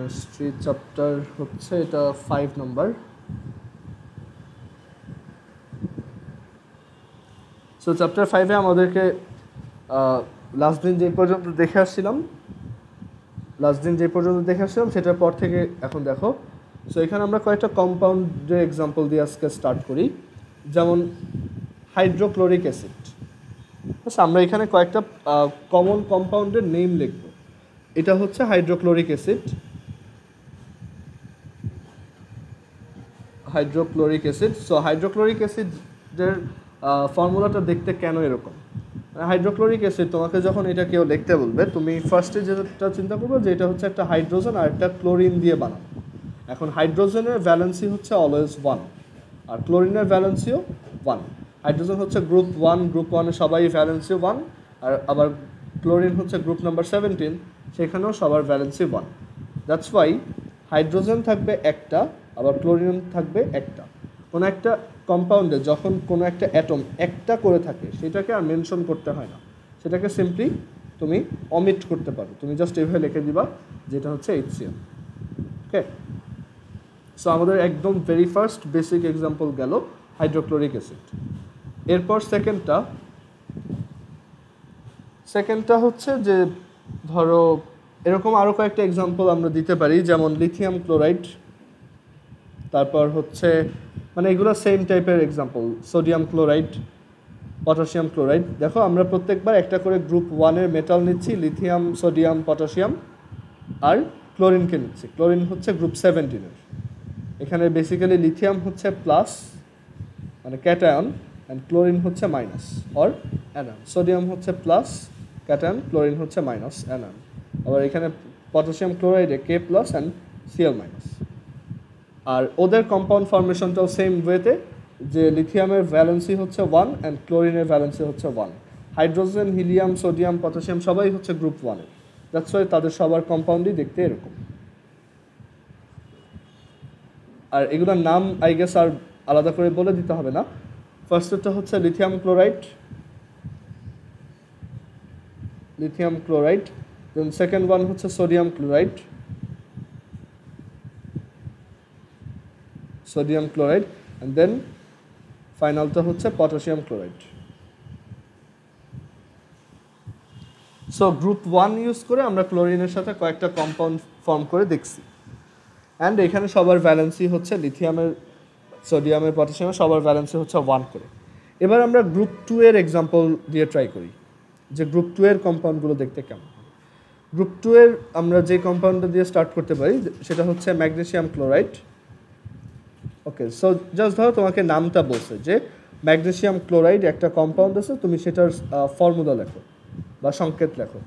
Chemistry chapter হচ্ছে এটা 5 নম্বর। So chapter 5-এ আমাদেরকে লাস্ট দিন যে পর্যন্ত দেখে আসছিলাম সেটার পর থেকে এখন দেখো। সো এখানে আমরা কয়েকটা কম্পাউন্ডের এক্সাম্পল দিয়ে আজকে স্টার্ট করি, যেমন হাইড্রোক্লোরিক অ্যাসিড। আচ্ছা, আমরা এখানে কয়েকটা কমন কম্পাউন্ডের নেম লিখব। এটা হচ্ছে হাইড্রোক্লোরিক অ্যাসিড। সো হাইড্রোক্লোরিক অ্যাসিডের ফর্মুলাটা দেখতে কেন এরকম? হাইড্রোক্লোরিক অ্যাসিড তোমাকে যখন এটা কেউ লিখতে বলবে, তুমি ফার্স্টে যেটা চিন্তা করবে যে এটা হচ্ছে একটা হাইড্রোজেন আর একটা ক্লোরিন দিয়ে বানানো। এখন হাইড্রোজেনের ভ্যালেন্সি হচ্ছে অলওয়েজ 1 আর ক্লোরিনের ভ্যালেন্সিও 1। হাইড্রোজেন হচ্ছে গ্রুপ 1, গ্রুপ 1-এ সবাই ভ্যালেন্সি 1, আর আবার ক্লোরিন হচ্ছে গ্রুপ নাম্বার 17, সেখানেও সবার ভ্যালেন্সি 1। দ্যাটস ওয়াই হাইড্রোজেন থাকবে একটা, আবার ক্লোরিন থাকবে একটা। কোনো একটা কম্পাউন্ডে যখন কোনো একটা অ্যাটম একটা করে থাকে, সেটাকে আর মেনশন করতে হয় না, সেটাকে সিম্পলি তুমি অমিট করতে পারো। তুমি জাস্ট এভাবে লিখে দিবা যেটা হচ্ছে HCl। ওকে, সো আমাদের একদম ভেরি ফার্স্ট বেসিক এক্সাম্পল গেল হাইড্রোক্লোরিক অ্যাসিড। এরপর সেকেন্ডটা হচ্ছে যে ধরো এরকম আরও কয়েকটা এক্সাম্পল আমরা দিতে পারি, যেমন লিথিয়াম ক্লোরাইড। তারপর হচ্ছে মানে এগুলো সেম টাইপের example, sodium chloride, potassium chloride. দেখো আমরা প্রত্যেকবার একটা করে গ্রুপ 1-এর মেটাল নিচ্ছি, লিথিয়াম, সোডিয়াম, পটাশিয়াম, আর ক্লোরিনকে নিচ্ছি। ক্লোরিন হচ্ছে গ্রুপ 17-এর। এখানে বেসিক্যালি লিথিয়াম হচ্ছে প্লাস মানে ক্যাটায়ন, অ্যান্ড ক্লোরিন হচ্ছে মাইনাস অর অ্যানায়ন। সোডিয়াম হচ্ছে প্লাস ক্যাটায়ন, ক্লোরিন হচ্ছে মাইনাস অ্যানায়ন। আবার এখানে পটাশিয়াম ক্লোরাইডে K plus and Cl minus. আর ওদের কম্পাউন্ড ফর্মেশনটাও সেম ওয়েতে, যে লিথিয়ামের ভ্যালেন্সি হচ্ছে 1 অ্যান্ড ক্লোরিনের ভ্যালেন্সি হচ্ছে 1। হাইড্রোজেন, হিলিয়াম, সোডিয়াম, পটাশিয়াম সবাই হচ্ছে গ্রুপ 1-এর। দ্যাটস ওয়াই তাদের সবার কম্পাউন্ডই দেখতে এরকম। আর এগুলোর নাম আই গেস আর আলাদা করে বলে দিতে হবে না। ফার্স্টেরটা হচ্ছে lithium chloride, then second one হচ্ছে সোডিয়াম ক্লোরাইড, অ্যান্ড দেন ফাইনালটা হচ্ছে potassium chloride. So group 1 use করে আমরা ক্লোরিনের সাথে কয়েকটা কম্পাউন্ড ফর্ম করে দেখছি, অ্যান্ড এখানে সবার ভ্যালেন্সি হচ্ছে লিথিয়ামের, সোডিয়ামের, পটাশিয়ামের সবার ভ্যালেন্সি হচ্ছে 1 করে। এবার আমরা গ্রুপ 2-এর এক্সাম্পল দিয়ে ট্রাই করি যে গ্রুপ 2-এর কম্পাউন্ডগুলো দেখতে কেমন। গ্রুপ 2-এর আমরা যে কম্পাউন্ডটা দিয়ে স্টার্ট করতে পারি সেটা হচ্ছে ম্যাগনেসিয়াম ক্লোরাইড। ওকে, সো জাস্ট ধরো তোমাকে নামটা বলছে যে ম্যাগনেসিয়াম ক্লোরাইড একটা কম্পাউন্ড আছে, তুমি সেটার ফর্মুলা লেখো বা সংকেত লেখো।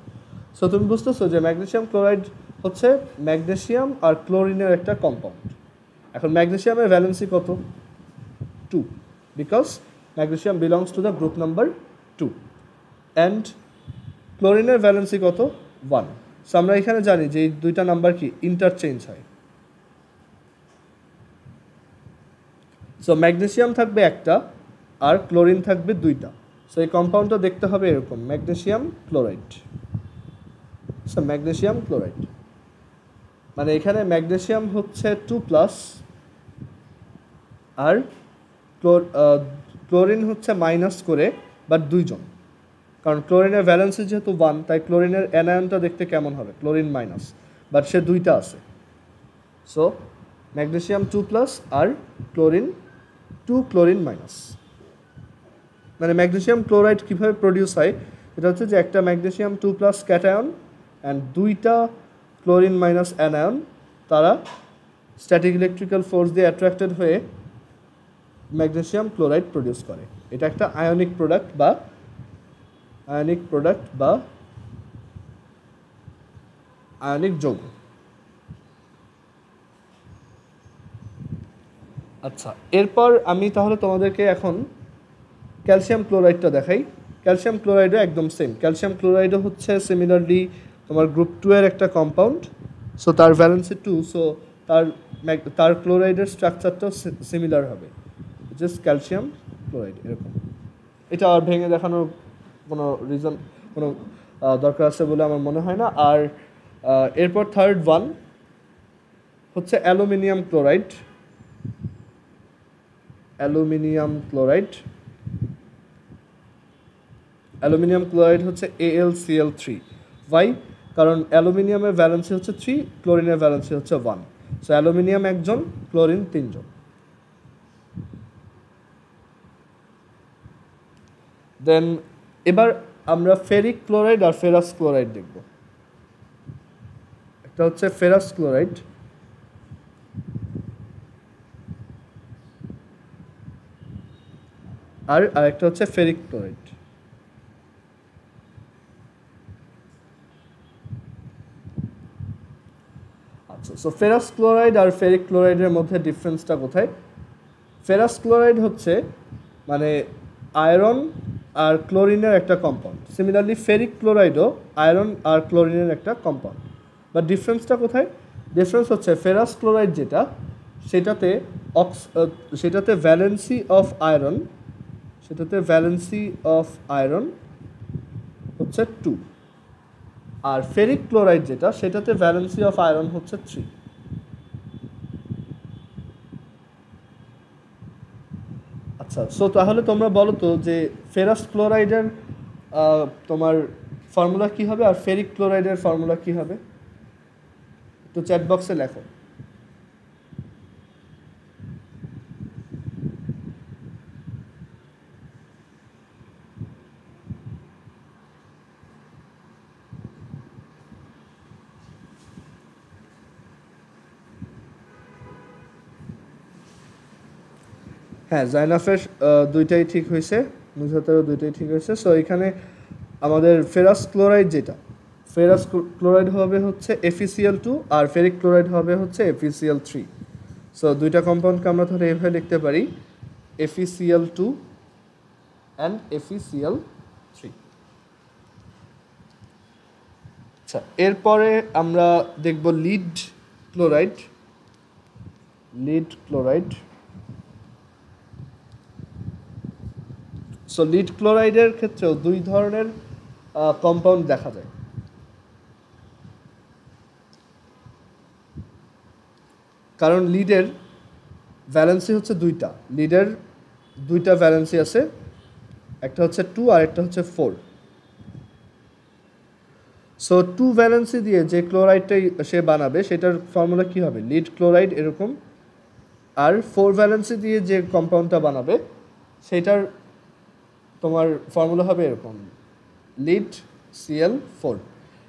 সো তুমি বুঝতেছো যে ম্যাগনেসিয়াম ক্লোরাইড হচ্ছে ম্যাগনেসিয়াম আর ক্লোরিনের একটা কম্পাউন্ড। এখন ম্যাগনেসিয়ামের ভ্যালেন্সি কত? 2, because magnesium belongs to the group number 2, and ক্লোরিনের ভ্যালেন্সি কত? 1। সো আমরা এখানে জানি যে এই দুইটা নাম্বার কি ইন্টারচেঞ্জ হয়। সো ম্যাগনেসিয়াম থাকবে একটা আর ক্লোরিন থাকবে দুইটা। সো এই কম্পাউন্ডটা দেখতে হবে এরকম, magnesium chloride. So magnesium chloride মানে এখানে ম্যাগনেসিয়াম হচ্ছে 2+, আর ক্লোরিন হচ্ছে মাইনাস করে, বাট দুইজন। কারণ ক্লোরিনের ভ্যালেন্সি যেহেতু 1, তাই ক্লোরিনের অ্যানায়নটা দেখতে কেমন হবে? ক্লোরিন মাইনাস, বাট সে দুইটা আছে। সো ম্যাগনেসিয়াম 2+, আর ক্লোরিন 2 ক্লোরিন মাইনাস। মানে ম্যাগনেসিয়াম ক্লোরাইড কীভাবে প্রডিউস হয়? এটা হচ্ছে যে একটা ম্যাগনেসিয়াম 2+ ক্যাটায়ন অ্যান্ড দুইটা ক্লোরিন মাইনাস অ্যানায়ন, তারা স্ট্যাটিক ইলেকট্রিক্যাল ফোর্স দিয়ে অ্যাট্রাক্টেড হয়ে ম্যাগনেসিয়াম ক্লোরাইড প্রডিউস করে। এটা একটা আয়নিক প্রোডাক্ট বা আয়নিক যৌগ। আচ্ছা, এরপর আমি তাহলে তোমাদেরকে এখন ক্যালসিয়াম ক্লোরাইডটা দেখাই। ক্যালসিয়াম ক্লোরাইডও একদম সেম। ক্যালসিয়াম ক্লোরাইডও হচ্ছে সিমিলারলি তোমার গ্রুপ 2-এর একটা কম্পাউন্ড। সো তার ভ্যালেন্সি 2, সো তার ক্লোরাইডের স্ট্রাকচারটাও সিমিলার হবে, জাস্ট ক্যালসিয়াম ক্লোরাইড এরকম। এটা আর ভেঙে দেখানোর কোনো দরকার আছে বলে আমার মনে হয় না। আর এরপর থার্ড ওয়ান হচ্ছে aluminium chloride, aluminium chloride, aluminium chloride হচ্ছে AlCl3। ওয়াই? কারণ অ্যালুমিনিয়ামের ভ্যালেন্সি হচ্ছে 3, ক্লোরিনের ভ্যালেন্সি হচ্ছে 1। সো অ্যালুমিনিয়াম একজন, ক্লোরিন 3 জন। দেন এবার আমরা ফেরিক ক্লোরাইড আর ফেরাস ক্লোরাইড দেখব। একটা হচ্ছে ফেরাস ক্লোরাইড, আর আরেকটা হচ্ছে ফেরিক ক্লোরাইড। আচ্ছা, সো ফেরাস ক্লোরাইড আর ফেরিক ক্লোরাইডের মধ্যে ডিফারেন্সটা কোথায়? ফেরাস ক্লোরাইড হচ্ছে মানে আয়রন আর ক্লোরিনের একটা কম্পাউন্ড। সিমিলারলি ফেরিক ক্লোরাইডও আয়রন আর ক্লোরিনের একটা কম্পাউন্ড। বাট ডিফারেন্সটা কোথায়? ডিফারেন্স হচ্ছে ফেরাস ক্লোরাইড যেটা, সেটাতে ভ্যালেন্সি অফ আয়রন, হচ্ছে 2, আর ফেরিক ক্লোরাইড যেটা, সেটাতে ভ্যালেন্সি অফ আয়রন হচ্ছে 3। আচ্ছা, সো তাহলে তোমরা বলো তো যে ফেরাস ক্লোরাইডের তোমার ফর্মুলা কী হবে আর ফেরিক ক্লোরাইডের ফর্মুলা কী হবে? একটু চ্যাট বক্সে লেখো। হ্যাঁ, জাইনাফের দুইটাই ঠিক হয়েছে, নুজহাতেরও দুইটাই ঠিক হয়েছে। সো এখানে আমাদের ফেরাস ক্লোরাইড যেটা, ফেরাস ক্লোরাইড হবে হচ্ছে FeCl2 আর ফেরিক ক্লোরাইড হবে হচ্ছে FeCl3। সো দুইটা কম্পাউন্ডকে আমরা তাহলে এভাবে লিখতে পারি, FeCl2 অ্যান্ড FeCl3। আচ্ছা, এরপরে আমরা দেখব লিড ক্লোরাইড। সো লিড ক্লোরাইডের ক্ষেত্রেও দুই ধরনের কম্পাউন্ড দেখা যায়। কারণ লিডের ভ্যালেন্সি হচ্ছে দুইটা ভ্যালেন্সি আছে, একটা হচ্ছে 2 আর একটা হচ্ছে 4। সো 2 ভ্যালেন্সি দিয়ে যে ক্লোরাইডটাই সে বানাবে সেটার ফর্মুলা কী হবে? লিড ক্লোরাইড এরকম। আর 4 ভ্যালেন্সি দিয়ে যে কম্পাউন্ডটা বানাবে সেটার তোমার ফর্মুলা হবে এরকম, লিড Cl4।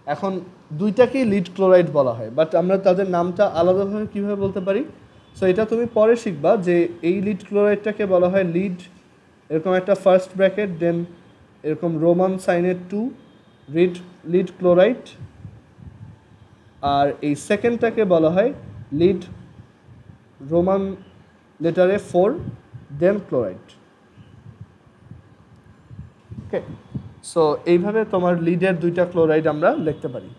এখন দুইটাকেই লিড ক্লোরাইড বলা হয়, বাট আমরা তাদের নামটা আলাদাভাবে কীভাবে বলতে পারি? সো এটা তুমি পরে শিখবা যে এই লিড ক্লোরাইডটাকে বলা হয় লিড, এরকম একটা ফার্স্ট ব্র্যাকেট, দেন এরকম রোমান সাইনের 2, লিড ক্লোরাইড। আর এই সেকেন্ডটাকে বলা হয় লিড, রোমান লেটারে 4, দেন ক্লোরাইড। ওকে, সো এইভাবে তোমার লিডের দুইটা ক্লোরাইড আমরা লিখতে পারি।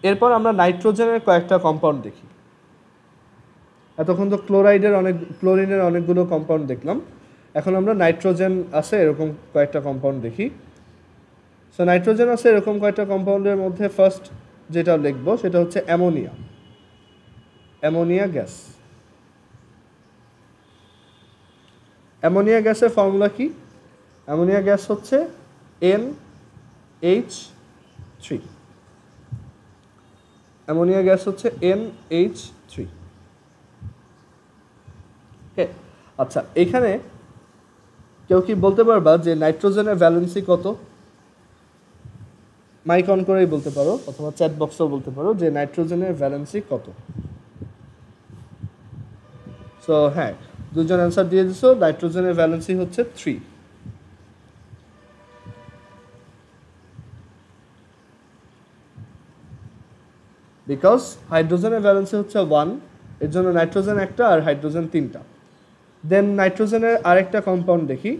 এরপর আমরা নাইট্রোজেনের কয়েকটা কম্পাউন্ড দেখি। এতক্ষণ তো ক্লোরিনের অনেকগুলো কম্পাউন্ড দেখলাম, এখন আমরা নাইট্রোজেন আছে এরকম কয়েকটা কম্পাউন্ড দেখি। সো নাইট্রোজেন আছে এরকম কয়েকটা কম্পাউন্ডের মধ্যে ফার্স্ট যেটা লিখব সেটা হচ্ছে অ্যামোনিয়া গ্যাস। অ্যামোনিয়া গ্যাসের ফর্মুলা কি? অ্যামোনিয়া গ্যাস হচ্ছে NH3। অ্যামোনিয়া গ্যাস হচ্ছে NH3। ওকে, আচ্ছা, এখানে কেউ কি বলতে পারবা যে নাইট্রোজেনের ভ্যালেন্সি কত? মাইক অন করেই বলতে পারো অথবা চ্যাট বক্সেও বলতে পারো যে নাইট্রোজেনের ভ্যালেন্সি কত। সো হ্যাঁ, দুজন অ্যান্সার দিয়ে দিছো, নাইট্রোজেনের ভ্যালেন্সি হচ্ছে 3। বিকজ হাইড্রোজেনের ভ্যালেন্সি হচ্ছে 1, এর জন্য নাইট্রোজেন একটা আর হাইড্রোজেন 3টা। দেন নাইট্রোজেনের আরেকটা কম্পাউন্ড দেখি।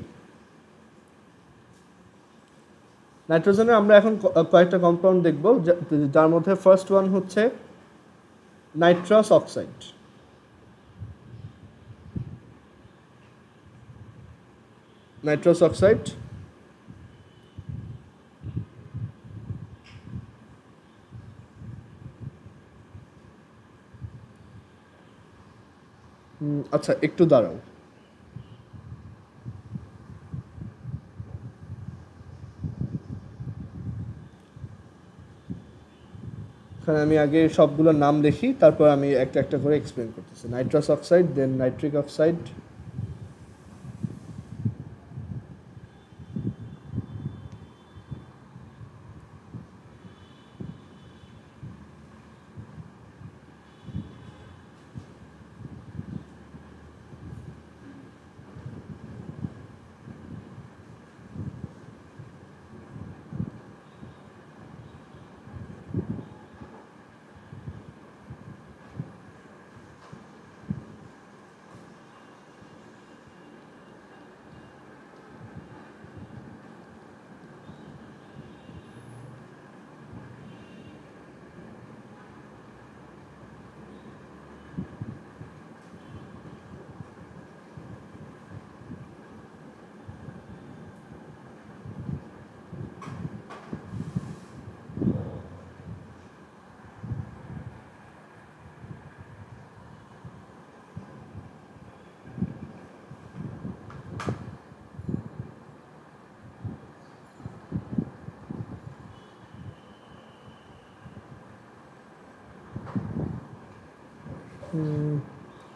নাইট্রোজেনের আমরা এখন কয়েকটা কম্পাউন্ড দেখব, যার মধ্যে ফার্স্ট ওয়ান হচ্ছে নাইট্রাস অক্সাইড। আচ্ছা একটু দাঁড়াও, এখানে আমি আগে সবগুলোর নাম লিখি, তারপর আমি একটা একটা করে এক্সপ্লেন করতেছি। নাইট্রাস অক্সাইড, দেন নাইট্রিক অক্সাইড,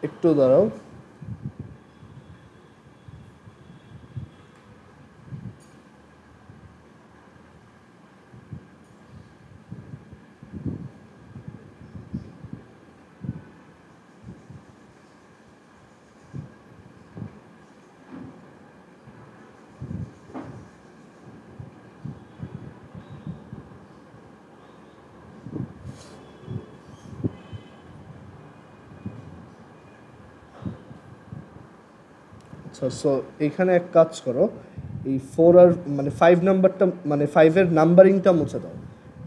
একটু দাঁড়াও। আচ্ছা, সো এখানে এক কাজ করো, এই 4 আর মানে 5 নাম্বারটা, মানে 5-এর নাম্বারিংটা মুছে দাও,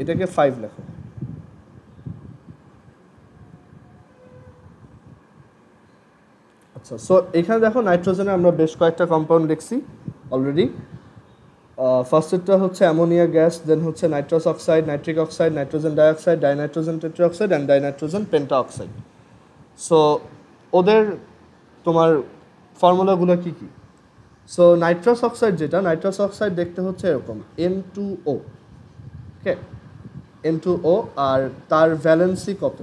এটাকে 5 লেখো। আচ্ছা, সো এখানে দেখো নাইট্রোজেনে আমরা বেশ কয়েকটা কম্পাউন্ড লিখছি অলরেডি। ফার্স্টেরটা হচ্ছে অ্যামোনিয়া গ্যাস, দেন হচ্ছে nitrous oxide, nitric oxide, nitrogen dioxide, dinitrogen tetroxide and dinitrogen pentoxide. So ওদের তোমার ফর্মুলাগুলো কী কী? সো নাইট্রাস অক্সাইড যেটা, নাইট্রাস অক্সাইড দেখতে হচ্ছে এরকম N2O, ওকে, N2O, আর তার ভ্যালেন্সি কত?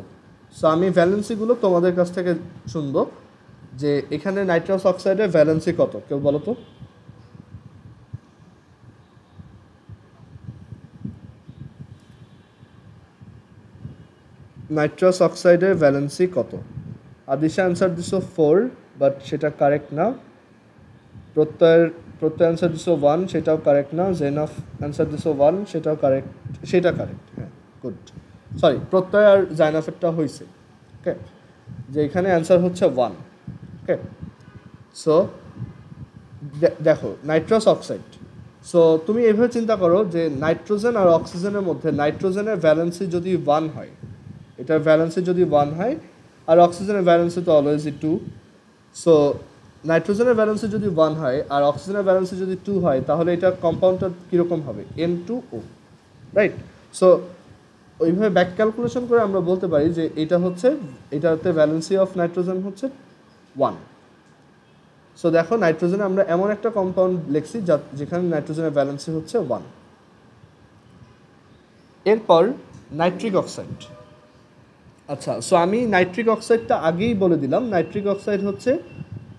সো আমি ভ্যালেন্সিগুলো তোমাদের কাছ থেকে শুনবো যে এখানে নাইট্রাস অক্সাইডের ভ্যালেন্সি কত, কেউ বলো তো? নাইট্রাস অক্সাইডের ভ্যালেন্সি কত? আদিশা অ্যান্সার দিছো 4, বাট সেটা কারেক্ট না। প্রত্যয় অ্যান্সার দিছো 1, সেটাও কারেক্ট না। জেনাফ অ্যান্সার দিছো 1, সেটাও কারেক্ট, সেটা কারেক্ট, হ্যাঁ, গুড। সরি, প্রত্যয় আর জাইনাফেরটা হয়েছে, ওকে, যে এখানে অ্যান্সার হচ্ছে 1, ওকে। সো দেখো নাইট্রাস অক্সাইড, সো তুমি এইভাবে চিন্তা করো যে নাইট্রোজেন আর অক্সিজেনের মধ্যে নাইট্রোজেনের ভ্যালেন্সি যদি 1 হয়, এটার ভ্যালেন্সি যদি 1 হয়, আর অক্সিজেনের ভ্যালেন্সি তো অলওয়েজই 2, সো নাইট্রোজেনের ভ্যালেন্সি যদি 1 হয় আর অক্সিজেনের ভ্যালেন্সি যদি 2 হয়, তাহলে এটা কম্পাউন্ডটা কীরকম হবে? N2O, right? সো ওইভাবে ব্যাক ক্যালকুলেশন করে আমরা বলতে পারি যে এটা হচ্ছে, এটাতে ভ্যালেন্সি অফ নাইট্রোজেন হচ্ছে 1। সো দেখো নাইট্রোজেনে আমরা এমন একটা কম্পাউন্ড লিখছি যেখানে নাইট্রোজেনের ভ্যালেন্সি হচ্ছে 1। এরপর নাইট্রিক অক্সাইড। আচ্ছা, সো আমি নাইট্রিক অক্সাইডটা আগেই বলে দিলাম। নাইট্রিক অক্সাইড হচ্ছে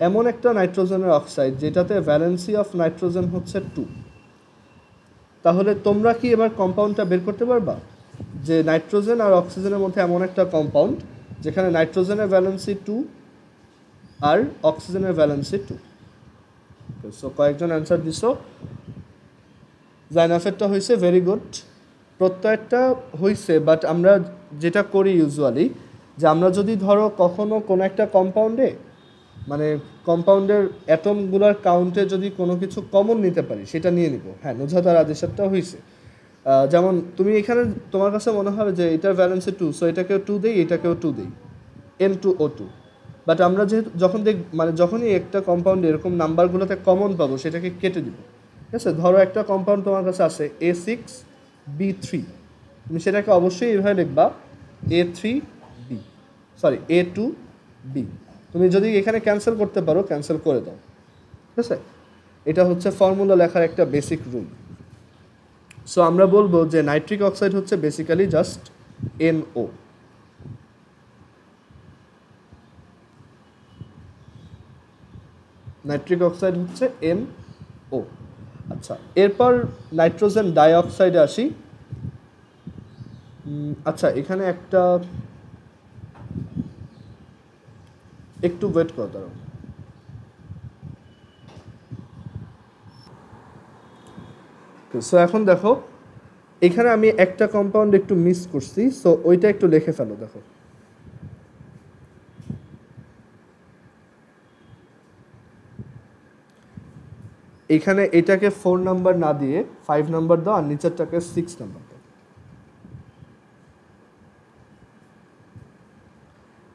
এমন একটা নাইট্রোজেনের অক্সাইড যেটাতে ভ্যালেন্সি অফ নাইট্রোজেন হচ্ছে 2। তাহলে তোমরা কি এবার কম্পাউন্ডটা বের করতে পারবা যে নাইট্রোজেন আর অক্সিজেনের মধ্যে এমন একটা কম্পাউন্ড যেখানে নাইট্রোজেনের ভ্যালেন্সি 2 আর অক্সিজেনের ভ্যালেন্সি 2? সো কয়েকজন অ্যান্সার দিছো। জাইনাফেরটা হয়েছে, ভেরি গুড। প্রত্যয়টা হয়েছে, বাট আমরা যেটা করি ইউজুয়ালি, যে আমরা যদি ধরো কখনো কোনো একটা কম্পাউন্ডে, মানে কম্পাউন্ডের অ্যাটমগুলোর কাউন্টে যদি কোনো কিছু কমন নিতে পারি, সেটা নিয়ে নিব। হ্যাঁ, নুজহাত আর আদেশারটা হয়েছে। যেমন তুমি এখানে তোমার কাছে মনে হবে যে এটার ভ্যালেন্সি 2, সো এটাকেও 2 দেই, এটাকেও 2 দেই, N2O2। বাট আমরা যেহেতু যখন মানে যখনই একটা কম্পাউন্ড এরকম নাম্বারগুলোতে কমন পাবো, সেটাকে কেটে দিব। ঠিক আছে, ধরো একটা কম্পাউন্ড তোমার কাছে আছে A6B3, তুমি সেটাকে অবশ্যই এইভাবে লিখবা A3B, সরি A2B, তুমি যদি এখানে ক্যান্সেল করতে পারো ক্যান্সেল করে দাও, ঠিক আছে? এটা হচ্ছে ফর্মুলা লেখার একটা বেসিক রুল। সো আমরা বলবো যে নাইট্রিক অক্সাইড হচ্ছে basically just NO। Nitric oxide হচ্ছে NO। আচ্ছা, এরপর নাইট্রোজেন ডাইঅক্সাইডে আসি। আচ্ছা, এখানে একটু ওয়েট করো দাঁড়াও। সো এখন দেখো এখানে আমি একটা কম্পাউন্ড একটু মিস করছি, সো ওইটা একটু লিখে ফেলো। দেখো এখানে এটাকে 4 নাম্বার না দিয়ে 5 নাম্বার দাও, আর নিচেরটাকে 6 নাম্বার দাও।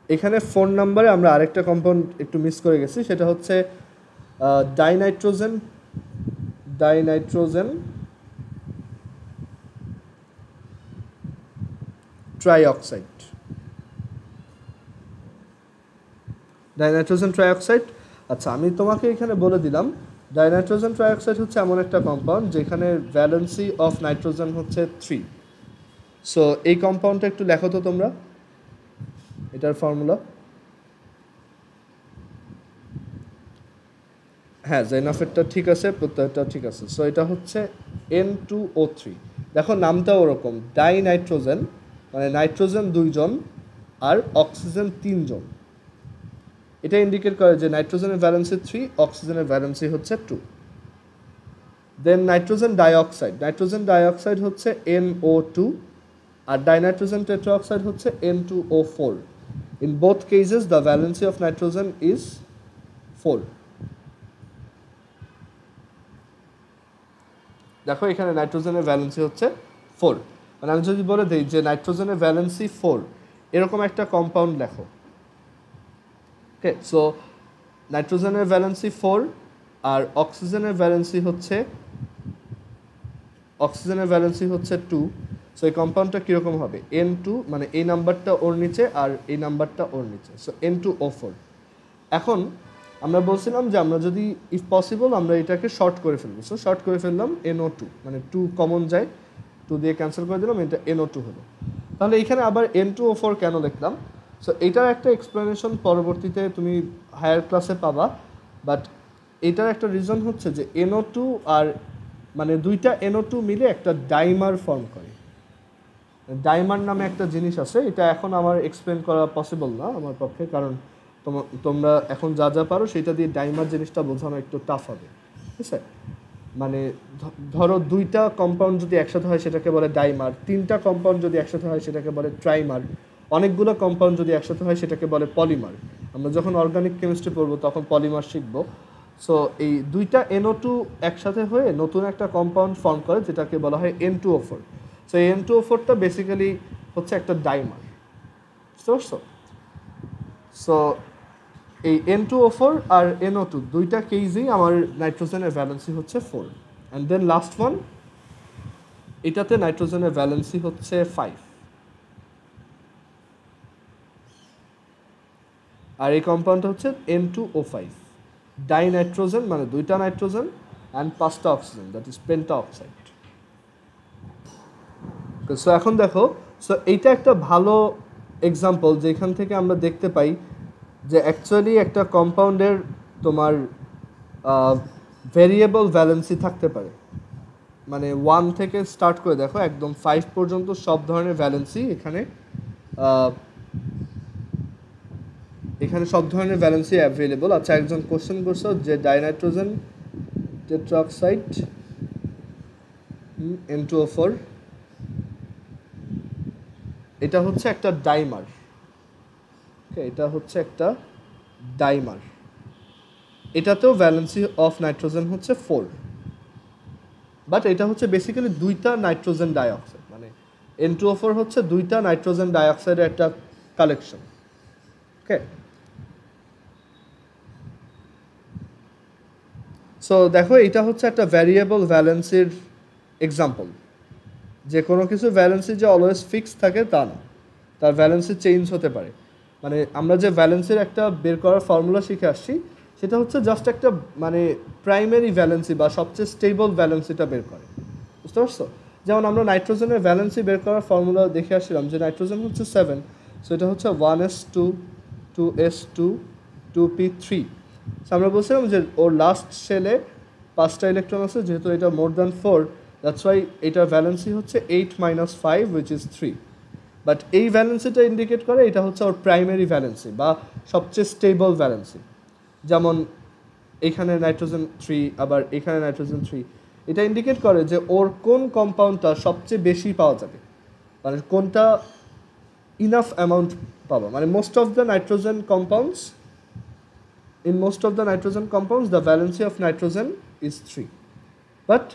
এখানে 4 নাম্বারে আমরা আরেকটা কম্পাউন্ড একটু মিস করে গেছি, সেটা হচ্ছে ডাইনাইট্রোজেন ট্রাইঅক্সাইড। Dinitrogen trioxide. আচ্ছা, আমি তোমাকে এখানে বলে দিলাম ডাইনাইট্রোজেন ট্রাইঅক্সাইড হচ্ছে এমন একটা কম্পাউন্ড যেখানে ভ্যালেন্সি অফ নাইট্রোজেন হচ্ছে 3। সো এই কম্পাউন্ডটা একটু লেখো তো তোমরা, এটার ফর্মুলা। হ্যাঁ, জেনাফেটটা ঠিক আছে, প্রত্যেকটা ঠিক আছে। সো এটা হচ্ছে N2O3। দেখো নামটা ওরকম, ডাইনাইট্রোজেন মানে নাইট্রোজেন 2 জন আর অক্সিজেন 3 জন। এটা ইন্ডিকেট করে যে নাইট্রোজেনের ভ্যালেন্সি 3, অক্সিজেনের ভ্যালেন্সি হচ্ছে 2। দেন নাইট্রোজেন ডাইঅক্সাইড হচ্ছে NO2 আর ডাইনাইট্রোজেন টেট্রাঅক্সাইড হচ্ছে N2O4। In both cases the valency of nitrogen is 4। দেখো এখানে নাইট্রোজেনের ভ্যালেন্সি হচ্ছে 4। মানে আমি যদি বলে দিই যে নাইট্রোজেনের ভ্যালেন্সি 4, এরকম একটা কম্পাউন্ড লেখো। ওকে, সো নাইট্রোজেনের ভ্যালেন্সি 4 আর অক্সিজেনের ভ্যালেন্সি হচ্ছে 2। সো এই কম্পাউন্ডটা কীরকম হবে? N2 মানে এই নাম্বারটা ওর নিচে আর এই নাম্বারটা ওর নিচে, সো N2O4। এখন আমরা বলছিলাম যে আমরা যদি ইফ পসিবল আমরা এটাকে শর্ট করে ফেলবো। সো শর্ট করে ফেললাম NO2, মানে 2 কমন যায়, 2 দিয়ে ক্যান্সেল করে দিলাম, এটা NO2 হলো। তাহলে এখানে আবার N2O4 কেন লিখলাম? সো এটার একটা এক্সপ্লেনেশন পরবর্তীতে তুমি হায়ার ক্লাসে পাবা, বাট এটার একটা রিজন হচ্ছে যে NO2 আর মানে দুইটা NO2 মিলে একটা ডাইমার ফর্ম করে। ডাইমার নামে একটা জিনিস আছে, এটা এখন আমার এক্সপ্লেন করা পসিবল না আমার পক্ষে, কারণ তোমরা এখন যা যা পারো সেটা দিয়ে ডাইমার জিনিসটা বোঝানো একটু টাফ হবে, ঠিক আছে? মানে ধরো 2টা কম্পাউন্ড যদি একসাথে হয় সেটাকে বলে ডাইমার, 3টা কম্পাউন্ড যদি একসাথে হয় সেটাকে বলে ট্রাইমার, অনেকগুলো কম্পাউন্ড যদি একসাথে হয় সেটাকে বলে পলিমার। আমরা যখন অর্গানিক কেমিস্ট্রি পড়বো তখন পলিমার শিখবো। সো এই 2টা NO2 একসাথে হয়ে নতুন একটা কম্পাউন্ড ফর্ম করে যেটাকে বলা হয় N2O4। সো এই N2O4টা বেসিক্যালি হচ্ছে একটা ডাইমার, বুঝতে পারছো? সো এই N2O4 আর NO2 দুইটা কেসেই আমার নাইট্রোজেনের ভ্যালেন্সি হচ্ছে 4। অ্যান্ড দেন লাস্ট ওয়ান, এটাতে নাইট্রোজেনের ভ্যালেন্সি হচ্ছে 5। আর এই কম্পাউন্ডটা হচ্ছে N2O5। ডাইনাইট্রোজেন মানে 2টা নাইট্রোজেন অ্যান্ড 5টা oxygen, that is penta oxide. So এখন দেখো, সো এইটা একটা ভালো এক্সাম্পল যেখান থেকে আমরা দেখতে পাই যে অ্যাকচুয়ালি একটা কম্পাউন্ডের তোমার ভেরিয়েবল ভ্যালেন্সি থাকতে পারে। মানে 1 থেকে স্টার্ট করে দেখো একদম 5 পর্যন্ত সব ধরনের ভ্যালেন্সি এখানে সব ধরনের ভ্যালেন্সি অ্যাভেলেবল। আচ্ছা, একজন কোশ্চেন করছো যে ডাইনাইট্রোজেন টেট্রাঅক্সাইড N2O4 এটা হচ্ছে একটা ডাইমার। ওকে, এটা হচ্ছে একটা ডাইমার, এটাতেও ভ্যালেন্সি অফ নাইট্রোজেন হচ্ছে 4, বাট এটা হচ্ছে বেসিক্যালি 2টা নাইট্রোজেন ডাইঅক্সাইড। মানে N2O4 হচ্ছে 2টা নাইট্রোজেন ডাইঅক্সাইডের একটা কালেকশন। ওকে, সো দেখো এটা হচ্ছে একটা ভ্যারিয়েবল ভ্যালেন্সির এক্সাম্পল। যে কোনো কিছু ভ্যালেন্সি যে অলওয়েজ ফিক্স থাকে তা না, তার ভ্যালেন্সি চেঞ্জ হতে পারে। মানে আমরা যে ভ্যালেন্সির একটা বের করার ফর্মুলা শিখে আসছি সেটা হচ্ছে জাস্ট একটা মানে প্রাইমারি ভ্যালেন্সি বা সবচেয়ে স্টেবল ভ্যালেন্সিটা বের করে, বুঝতে পারছো? যেমন আমরা নাইট্রোজেনের ভ্যালেন্সি বের করার ফর্মুলা দেখে আসছিলাম যে নাইট্রোজেন হচ্ছে 7, সো এটা হচ্ছে 1s2 2s2 2p3। সো আমরা বলছিলাম যে ওর লাস্ট শেলে 5টা ইলেকট্রন আছে, যেহেতু এটা মোর দ্যান 4, দ্যাটস ওয়াই এটার ভ্যালেন্সি হচ্ছে 8 - 5 উইচ ইজ 3। বাট এই ভ্যালেন্সিটা ইন্ডিকেট করে এটা হচ্ছে ওর প্রাইমারি ভ্যালেন্সি বা সবচেয়ে স্টেবল ভ্যালেন্সি। যেমন এখানে নাইট্রোজেন 3, আবার এখানে নাইট্রোজেন 3, এটা ইন্ডিকেট করে যে ওর কোন কম্পাউন্ডটা সবচেয়ে বেশি পাওয়া যাবে, মানে কোনটা ইনাফ অ্যামাউন্ট পাবো। মানে most of the nitrogen compounds, in most of the nitrogen compounds the valency of nitrogen is 3। But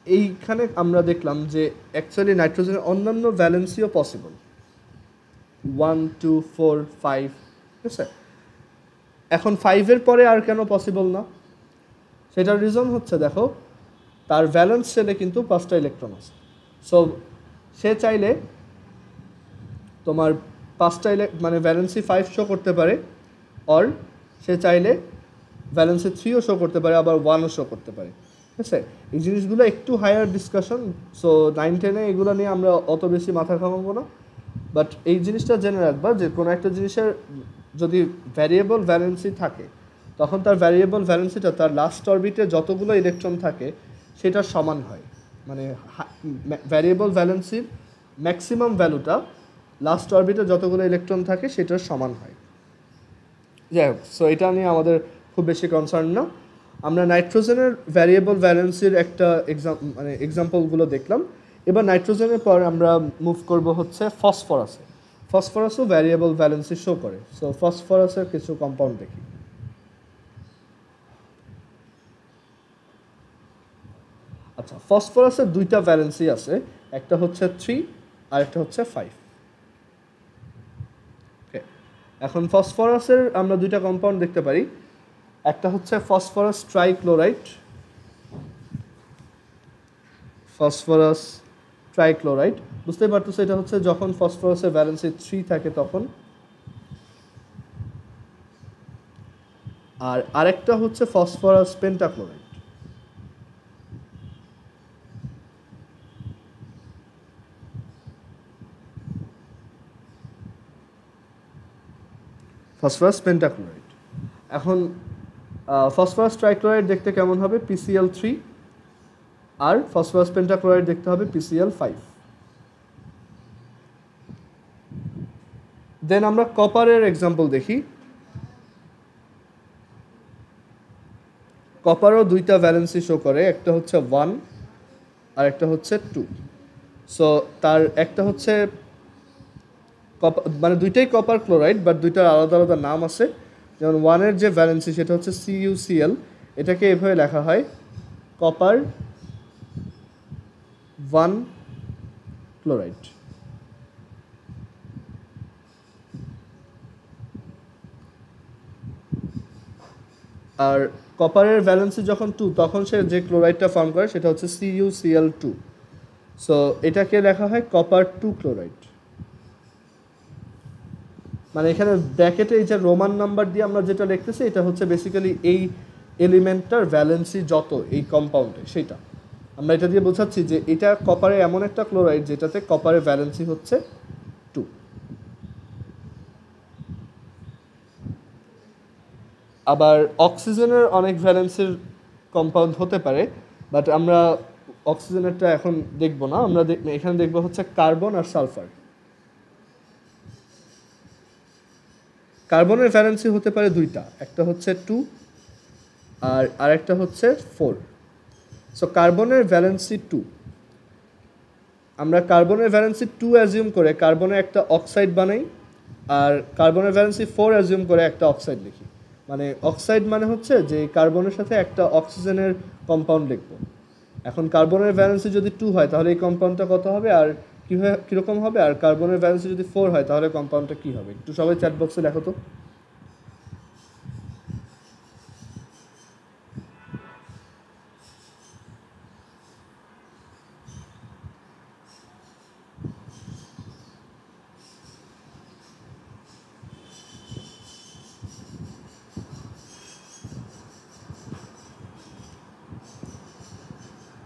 এইখানে আমরা দেখলাম যে অ্যাকচুয়ালি নাইট্রোজেনের অন্যান্য ভ্যালেন্সিও পসিবল, 1 2 4 5, ঠিক আছে? এখন 5-এর পরে আর কেন পসিবল না, সেটার রিজন হচ্ছে দেখো তার ভ্যালেন্স শেলে কিন্তু 5টা ইলেকট্রন আছে। সো সে চাইলে তোমার 5টা মানে ভ্যালেন্সি 5 শো করতে পারে, অর সে চাইলে ভ্যালেন্সি 3ও শো করতে পারে, আবার 1ও শো করতে পারে, ঠিক আছে? এই জিনিসগুলো একটু হায়ার ডিসকাশন, সো 9-10-এ এগুলো নিয়ে আমরা অত বেশি মাথা ঘামাবো না। বাট এই জিনিসটা জেনে রাখবা যে কোনো একটা জিনিসের যদি ভ্যারিয়েবল ভ্যালেন্সি থাকে তখন তার ভ্যারিয়েবল ভ্যালেন্সিটা তার লাস্ট অরবিটে যতগুলো ইলেকট্রন থাকে সেটার সমান হয়। মানে ভ্যারিয়েবল ভ্যালেন্সির ম্যাক্সিমাম ভ্যালুটা লাস্ট অরবিটে যতগুলো ইলেকট্রন থাকে সেটার সমান হয়। যাই হোক, সো এটা নিয়ে আমাদের খুব বেশি কনসার্ন না। আমরা নাইট্রোজেনের ভ্যারিয়েবল ভ্যালেন্সির একটা এক্সাম্পলগুলো দেখলাম। এবার নাইট্রোজেনের পর আমরা মুভ করব হচ্ছে ফসফরাসে। ফসফরাসও ভ্যারিয়েবল ভ্যালেন্সি শো করে। সো ফসফরাসের কিছু কম্পাউন্ড দেখি। আচ্ছা, ফসফরাসের 2টা ভ্যালেন্সি আছে, একটা হচ্ছে 3 আর একটা হচ্ছে 5। এখন ফসফরাসের আমরা 2টা কম্পাউন্ড দেখতে পারি, একটা হচ্ছে ফসফরাস ট্রাইক্লোরাইড, ফসফরাস ট্রাইক্লোরাইড, বুঝতেই পারতেছো এটা হচ্ছে যখন ফসফরাসের ভ্যালেন্সি 3 থাকে তখন। আর আরেকটা হচ্ছে ফসফরাস পেন্টাক্লোরাইড। Phosphorus pentachloride. এখন ফসফরাস ট্রাইক্লোরাইড দেখতে কেমন হবে? PCl3, আর ফসফরাস পেন্টাক্লোরাইড দেখতে হবে PCl5। দেন আমরা কপারের এক্সাম্পল দেখি। কপারও 2টা ভ্যালেন্সি শো করে, একটা হচ্ছে 1 আর একটা হচ্ছে 2। সো তার একটা হচ্ছে মানে 2টাই কপার ক্লোরাইড, বাট 2টার আলাদা আলাদা নাম আছে। যেমন 1-এর যে ভ্যালেন্সি সেটা হচ্ছে CuCl, এটাকে এভাবে লেখা হয় কপার 1 ক্লোরাইড। আর কপারের ভ্যালেন্সি যখন 2 তখন সে যে ক্লোরাইডটা ফর্ম করে সেটা হচ্ছে CuCl2। সো এটাকে লেখা হয় কপার 2 ক্লোরাইড। মানে এখানে ব্র্যাকেটে এই যে রোমান নাম্বার দিয়ে আমরা যেটা লিখতেছি এটা হচ্ছে বেসিক্যালি এই এলিমেন্টটার ভ্যালেন্সি যত এই কম্পাউন্ডে সেটা আমরা এটা দিয়ে বোঝাচ্ছি যে এটা কপারে এমন একটা ক্লোরাইড যেটাতে কপারের ভ্যালেন্সি হচ্ছে 2। আবার অক্সিজেনের অনেক ভ্যালেন্সির কম্পাউন্ড হতে পারে, বাট আমরা অক্সিজেনেরটা এখন দেখব না। আমরা এখানে দেখব হচ্ছে কার্বন আর সালফার। কার্বনের ভ্যালেন্সি হতে পারে 2টা, একটা হচ্ছে 2 আর আরেকটা হচ্ছে 4। সো কার্বনের ভ্যালেন্সি 2, আমরা কার্বনের ভ্যালেন্সি 2 অ্যাজিউম করে কার্বনের একটা অক্সাইড বানাই, আর কার্বনের ভ্যালেন্সি 4 অ্যাজিউম করে একটা অক্সাইড লিখি। মানে অক্সাইড মানে হচ্ছে যে কার্বনের সাথে একটা অক্সিজেনের কম্পাউন্ড লিখবো। এখন কার্বনের ভ্যালেন্সি যদি 2 হয় তাহলে এই কম্পাউন্ডটা কত হবে আর কীরকম হবে, আর কার্বনের ভ্যালেন্সি যদি 4 হয় তাহলে কম্পাউন্ডটা কী হবে? একটু সবাই চ্যাট বক্সে লেখো তো।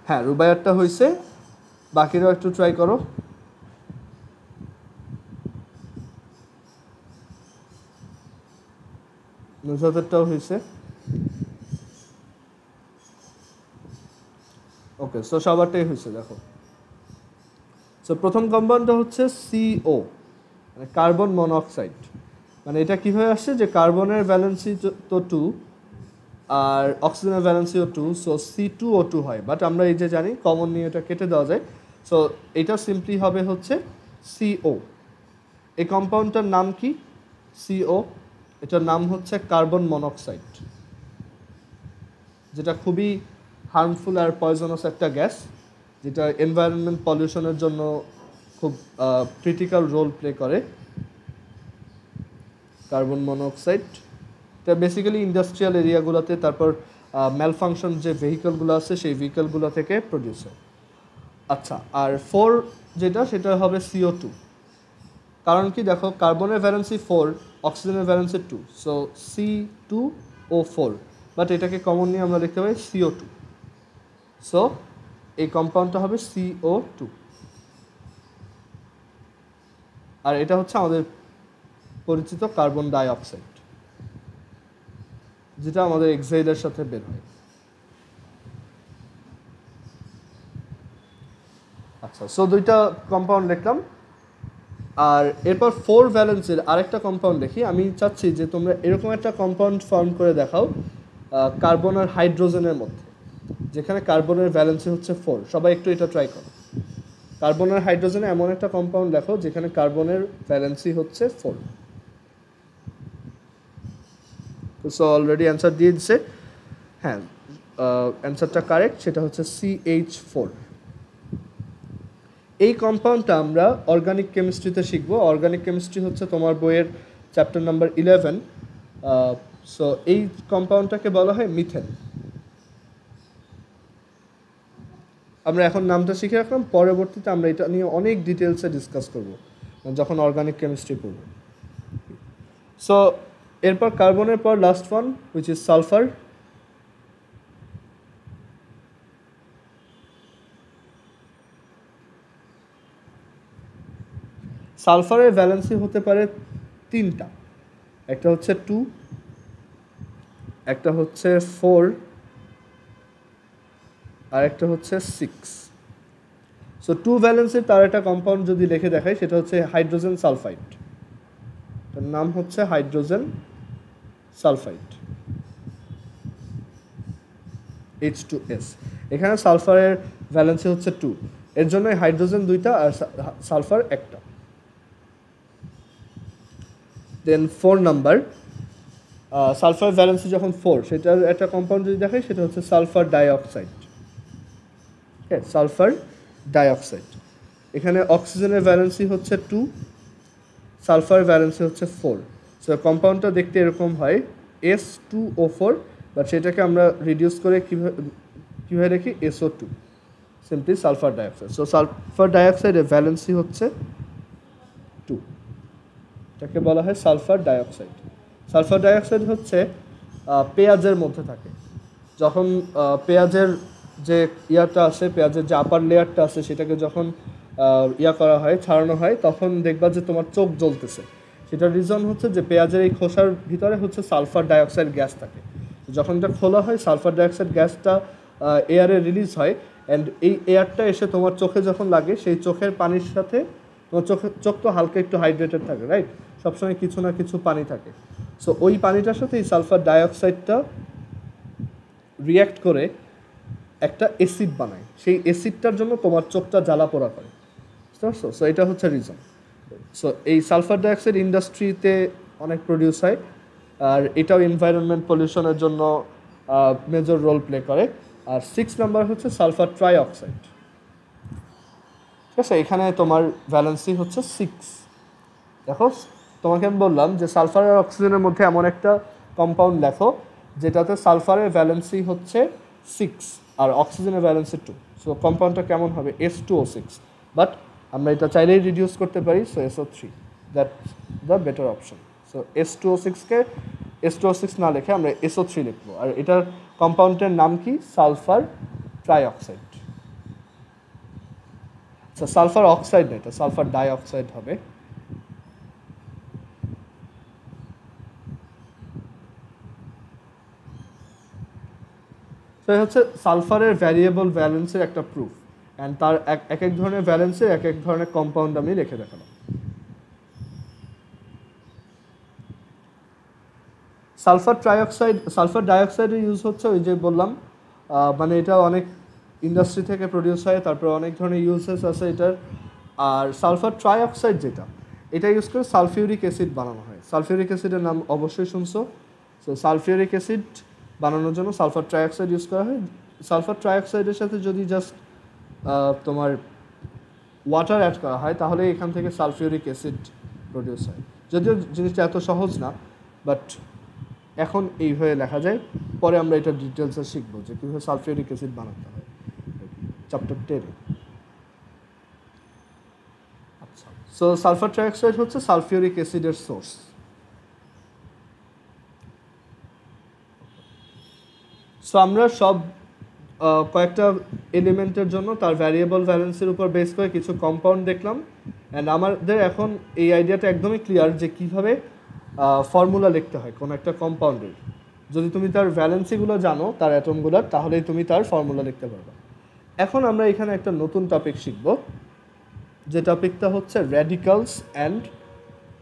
হ্যাঁ রুবাইয়ারটা হয়েছে, বাকিরাও একটু ট্রাই করো। নুসরাতেরটাও হয়েছে। ওকে, সো সবারটাই হয়েছে। দেখো, সো প্রথম কম্পাউন্ডটা হচ্ছে CO, মানে কার্বন মনোক্সাইড। মানে এটা কীভাবে আসছে যে কার্বনের ভ্যালেন্সি তো 2 আর অক্সিজেনের ভ্যালেন্সিও 2, সো C2O2 হয়। বাট আমরা এই যে জানি কমন নিয়ে এটা কেটে দেওয়া যায়, সো এটা সিম্পলি হবে হচ্ছে CO। এই কম্পাউন্ডটার নাম কি? CO। এটার নাম হচ্ছে কার্বন মনোক্সাইড, যেটা খুবই হার্মফুল আর পয়জনাস একটা গ্যাস, যেটা এনভায়রনমেন্ট পলিউশনের জন্য খুব ক্রিটিক্যাল রোল প্লে করে। কার্বন মনোক্সাইড এটা বেসিক্যালি ইন্ডাস্ট্রিয়াল এরিয়াগুলোতে, তারপর ম্যালফাংশন যে ভেহিকলগুলো আছে সেই ভেহিকলগুলো থেকে প্রডিউস হয়। আচ্ছা, আর 4 যেটা সেটা হবে CO2। কারণ কি, দেখো কার্বনের ভ্যালেন্সি 4, অক্সিজেনের ভ্যালেন্সি 2, সো C2O4, বাট এটাকে কমন নিয়ে আমরা লিখতে পারি CO2। সো এই কম্পাউন্ডটা হবে CO2। আর এটা হচ্ছে আমাদের পরিচিত কার্বন ডাই অক্সাইড, যেটা আমাদের এক্সাইলের সাথে বের হয়। আচ্ছা, সো দুইটা কম্পাউন্ড লিখলাম। আর এরপর 4 ভ্যালেন্সের আরেকটা কম্পাউন্ড দেখি। আমি চাচ্ছি যে তোমরা এরকম একটা কম্পাউন্ড ফর্ম করে দেখাও কার্বন আর হাইড্রোজেনের মধ্যে, যেখানে কার্বনের ভ্যালেন্সি হচ্ছে 4। সবাই একটু এটা ট্রাই করো। কার্বন আর হাইড্রোজেনে এমন একটা কম্পাউন্ড লেখো যেখানে কার্বনের ভ্যালেন্সি হচ্ছে 4। সো অলরেডি অ্যান্সার দিয়ে দিচ্ছে। হ্যাঁ, অ্যান্সারটা কারেক্ট, সেটা হচ্ছে CH4। এই কম্পাউন্ডটা আমরা অর্গানিক কেমিস্ট্রিতে শিখব। অর্গানিক কেমিস্ট্রি হচ্ছে তোমার বইয়ের চ্যাপ্টার নাম্বার 11। সো এই কম্পাউন্ডটাকে বলা হয় মিথেন। আমরা এখন নামটা শিখে রাখলাম, পরবর্তীতে আমরা এটা নিয়ে অনেক ডিটেলসে ডিসকাস করব যখন অর্গানিক কেমিস্ট্রি পড়ব। সো এরপর কার্বনের পর last one, which is sulphur. সালফারের ভ্যালেন্সি হতে পারে 3টা, একটা হচ্ছে 2, একটা হচ্ছে 4, আর একটা হচ্ছে 6। সো 2 ভ্যালেন্সির তার একটা কম্পাউন্ড যদি লিখে দেখাই, সেটা হচ্ছে হাইড্রোজেন সালফাইড। তার নাম হচ্ছে হাইড্রোজেন সালফাইড, H2S। এখানে সালফারের ভ্যালেন্সি হচ্ছে 2, এর জন্য হাইড্রোজেন 2টা আর সালফার 1টা। দেন 4 নাম্বার, সালফার ভ্যালেন্সি যখন 4, সেটার একটা কম্পাউন্ড যদি দেখাই, সেটা হচ্ছে সালফার ডাইঅক্সাইড। হ্যাঁ, সালফার ডাইঅক্সাইড। এখানে অক্সিজেনের ভ্যালেন্সি হচ্ছে 2, সালফার ভ্যালেন্সি হচ্ছে 4। সো কম্পাউন্ডটা দেখতে এরকম হয় S2O4, বাট সেটাকে আমরা রিডিউস করে কীভাবে দেখি, SO2, simply sulphur dioxide. So sulphur ডাইঅক্সাইডের ভ্যালেন্সি হচ্ছে 2, এটাকে বলা হয় সালফার ডাইঅক্সাইড। সালফার ডাইঅক্সাইড হচ্ছে পেঁয়াজের মধ্যে থাকে। যখন পেঁয়াজের যে ইয়াটা আছে, পেঁয়াজের যে আপার লেয়ারটা আছে, সেটাকে যখন করা হয়, ছাড়ানো হয়, তখন দেখবা যে তোমার চোখ জ্বলতেছে। সেটার রিজন হচ্ছে যে পেঁয়াজের এই খোসার ভিতরে হচ্ছে সালফার ডাইঅক্সাইড গ্যাস থাকে। যখন এটা খোলা হয়, সালফার ডাইঅক্সাইড গ্যাসটা এয়ারে রিলিজ হয়, অ্যান্ড এই এয়ারটা এসে তোমার চোখে যখন লাগে, সেই চোখের পানির সাথে তোমার চোখ তো হালকা একটু হাইড্রেটেড থাকে, রাইট? সবসময় কিছু না কিছু পানি থাকে। সো ওই পানিটার সাথে এই সালফার ডাইঅক্সাইডটা রিয়্যাক্ট করে একটা অ্যাসিড বানায়। সেই অ্যাসিডটার জন্য তোমার চোখটা জ্বালা পোড়া করে, বুঝতে পারছো? সো এটা হচ্ছে রিজন। সো এই সালফার ডাইঅক্সাইড ইন্ডাস্ট্রিতে অনেক প্রডিউস হয়, আর এটাও এনভায়রনমেন্ট পলিউশনের জন্য মেজর রোল প্লে করে। আর 6 নাম্বার হচ্ছে সালফার ট্রাইঅক্সাইড। ঠিক আছে, এখানে তোমার ভ্যালেন্সি হচ্ছে 6। দেখো, তোমাকে আমি বললাম যে সালফার আর অক্সিজেনের মধ্যে এমন একটা কম্পাউন্ড লেখো যেটাতে সালফারের ভ্যালেন্সি হচ্ছে 6 আর অক্সিজেনের ভ্যালেন্সি 2। সো কম্পাউন্ডটা কেমন হবে? S2O6, বাট আমরা এটা চাইলেই রিডিউস করতে পারি, so SO3, that's the better option. So S2O6 না লিখে আমরা SO3 লিখবো। আর এটার কম্পাউন্ডের নাম কি? Sulphur trioxide. আচ্ছা, সালফার অক্সাইড না, এটা সালফার ডাই অক্সাইড হবে। তো হচ্ছে সালফারের ভ্যারিয়েবল ভ্যালেন্সের একটা প্রুফ, অ্যান্ড তার এক এক ধরনের ভ্যালেন্সের এক এক ধরনের কম্পাউন্ড আমি রেখে দেখালাম। সালফার ডাইঅক্সাইডের ইউজ হচ্ছে ওই যে বললাম, মানে এটা অনেক ইন্ডাস্ট্রি থেকে প্রডিউস হয়, তারপরে অনেক ধরনের ইউজেস আছে এটার। আর সালফার ট্রাইঅক্সাইড যেটা, এটা ইউজ করে সালফিউরিক অ্যাসিড বানানো হয়। সালফিউরিক অ্যাসিডের নাম অবশ্যই শুনছো। সো সালফিউরিক অ্যাসিড বানানোর জন্য সালফার ট্রাইঅক্সাইড ইউজ করা হয়। সালফার ট্রাইঅক্সাইডের সাথে যদি জাস্ট তোমার ওয়াটার অ্যাড করা হয় তাহলে এখান থেকে সালফিউরিক অ্যাসিড প্রডিউস হয়। যদিও জিনিসটা এত সহজ না, বাট এখন এইভাবে লেখা যায়। পরে আমরা এটা ডিটেলসে শিখবো যে কীভাবে সালফিউরিক অ্যাসিড বানাতে হয়, চ্যাপ্টার 10। আচ্ছা, সো সালফার ট্রাইঅক্সাইড হচ্ছে সালফিউরিক অ্যাসিডের সোর্স। সো আমরা সব কয়েকটা এলিমেন্টের জন্য তার ভ্যারিয়েবল ভ্যালেন্সের উপর বেস করে কিছু কম্পাউন্ড দেখলাম, অ্যান্ড আমাদের এখন এই আইডিয়াটা একদমই ক্লিয়ার যে কীভাবে ফর্মুলা লিখতে হয় কোনো একটা কম্পাউন্ডের। যদি তুমি তার ভ্যালেন্সিগুলো জানো, তার অ্যাটমগুলোর, তাহলেই তুমি তার ফর্মুলা লিখতে পারবে। এখন আমরা এখানে একটা নতুন টপিক শিখব, যে টপিকটা হচ্ছে র্যাডিক্যালস অ্যান্ড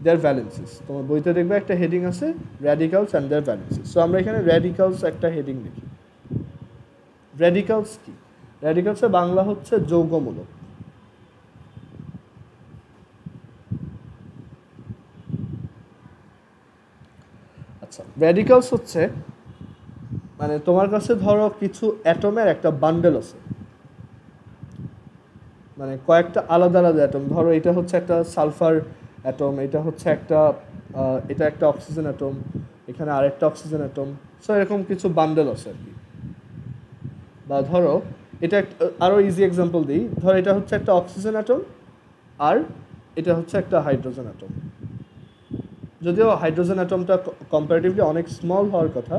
দেয়ার ভ্যালেন্সিস। তোমার বইতে দেখবে একটা হেডিং আছে, র্যাডিক্যালস অ্যান্ড দেয়ার ভ্যালেন্সিস। সো আমরা এখানে র্যাডিক্যালস একটা হেডিং লিখি। র্যাডিক্যালস কি? র্যাডিক্যালসের বাংলা হচ্ছে যৌগমূলক। আচ্ছা, র্যাডিক্যালস হচ্ছে মানে তোমার কাছে ধরো কিছু অ্যাটমের একটা বান্ডেল আছে, মানে কয়েকটা আলাদা আলাদা অ্যাটম। ধরো এটা হচ্ছে একটা সালফার অ্যাটম, এটা হচ্ছে এটা একটা অক্সিজেন অ্যাটম, এখানে আরেকটা অক্সিজেন অ্যাটম। সো এরকম কিছু বান্ডেল আছে আর কি। বা ধরো এটা আরও ইজি এক্সাম্পল দিই, ধরো এটা হচ্ছে একটা অক্সিজেন অ্যাটম আর এটা হচ্ছে একটা হাইড্রোজেন অ্যাটম। যদিও হাইড্রোজেন অ্যাটমটা কম্পারেটিভলি অনেক স্মল হওয়ার কথা।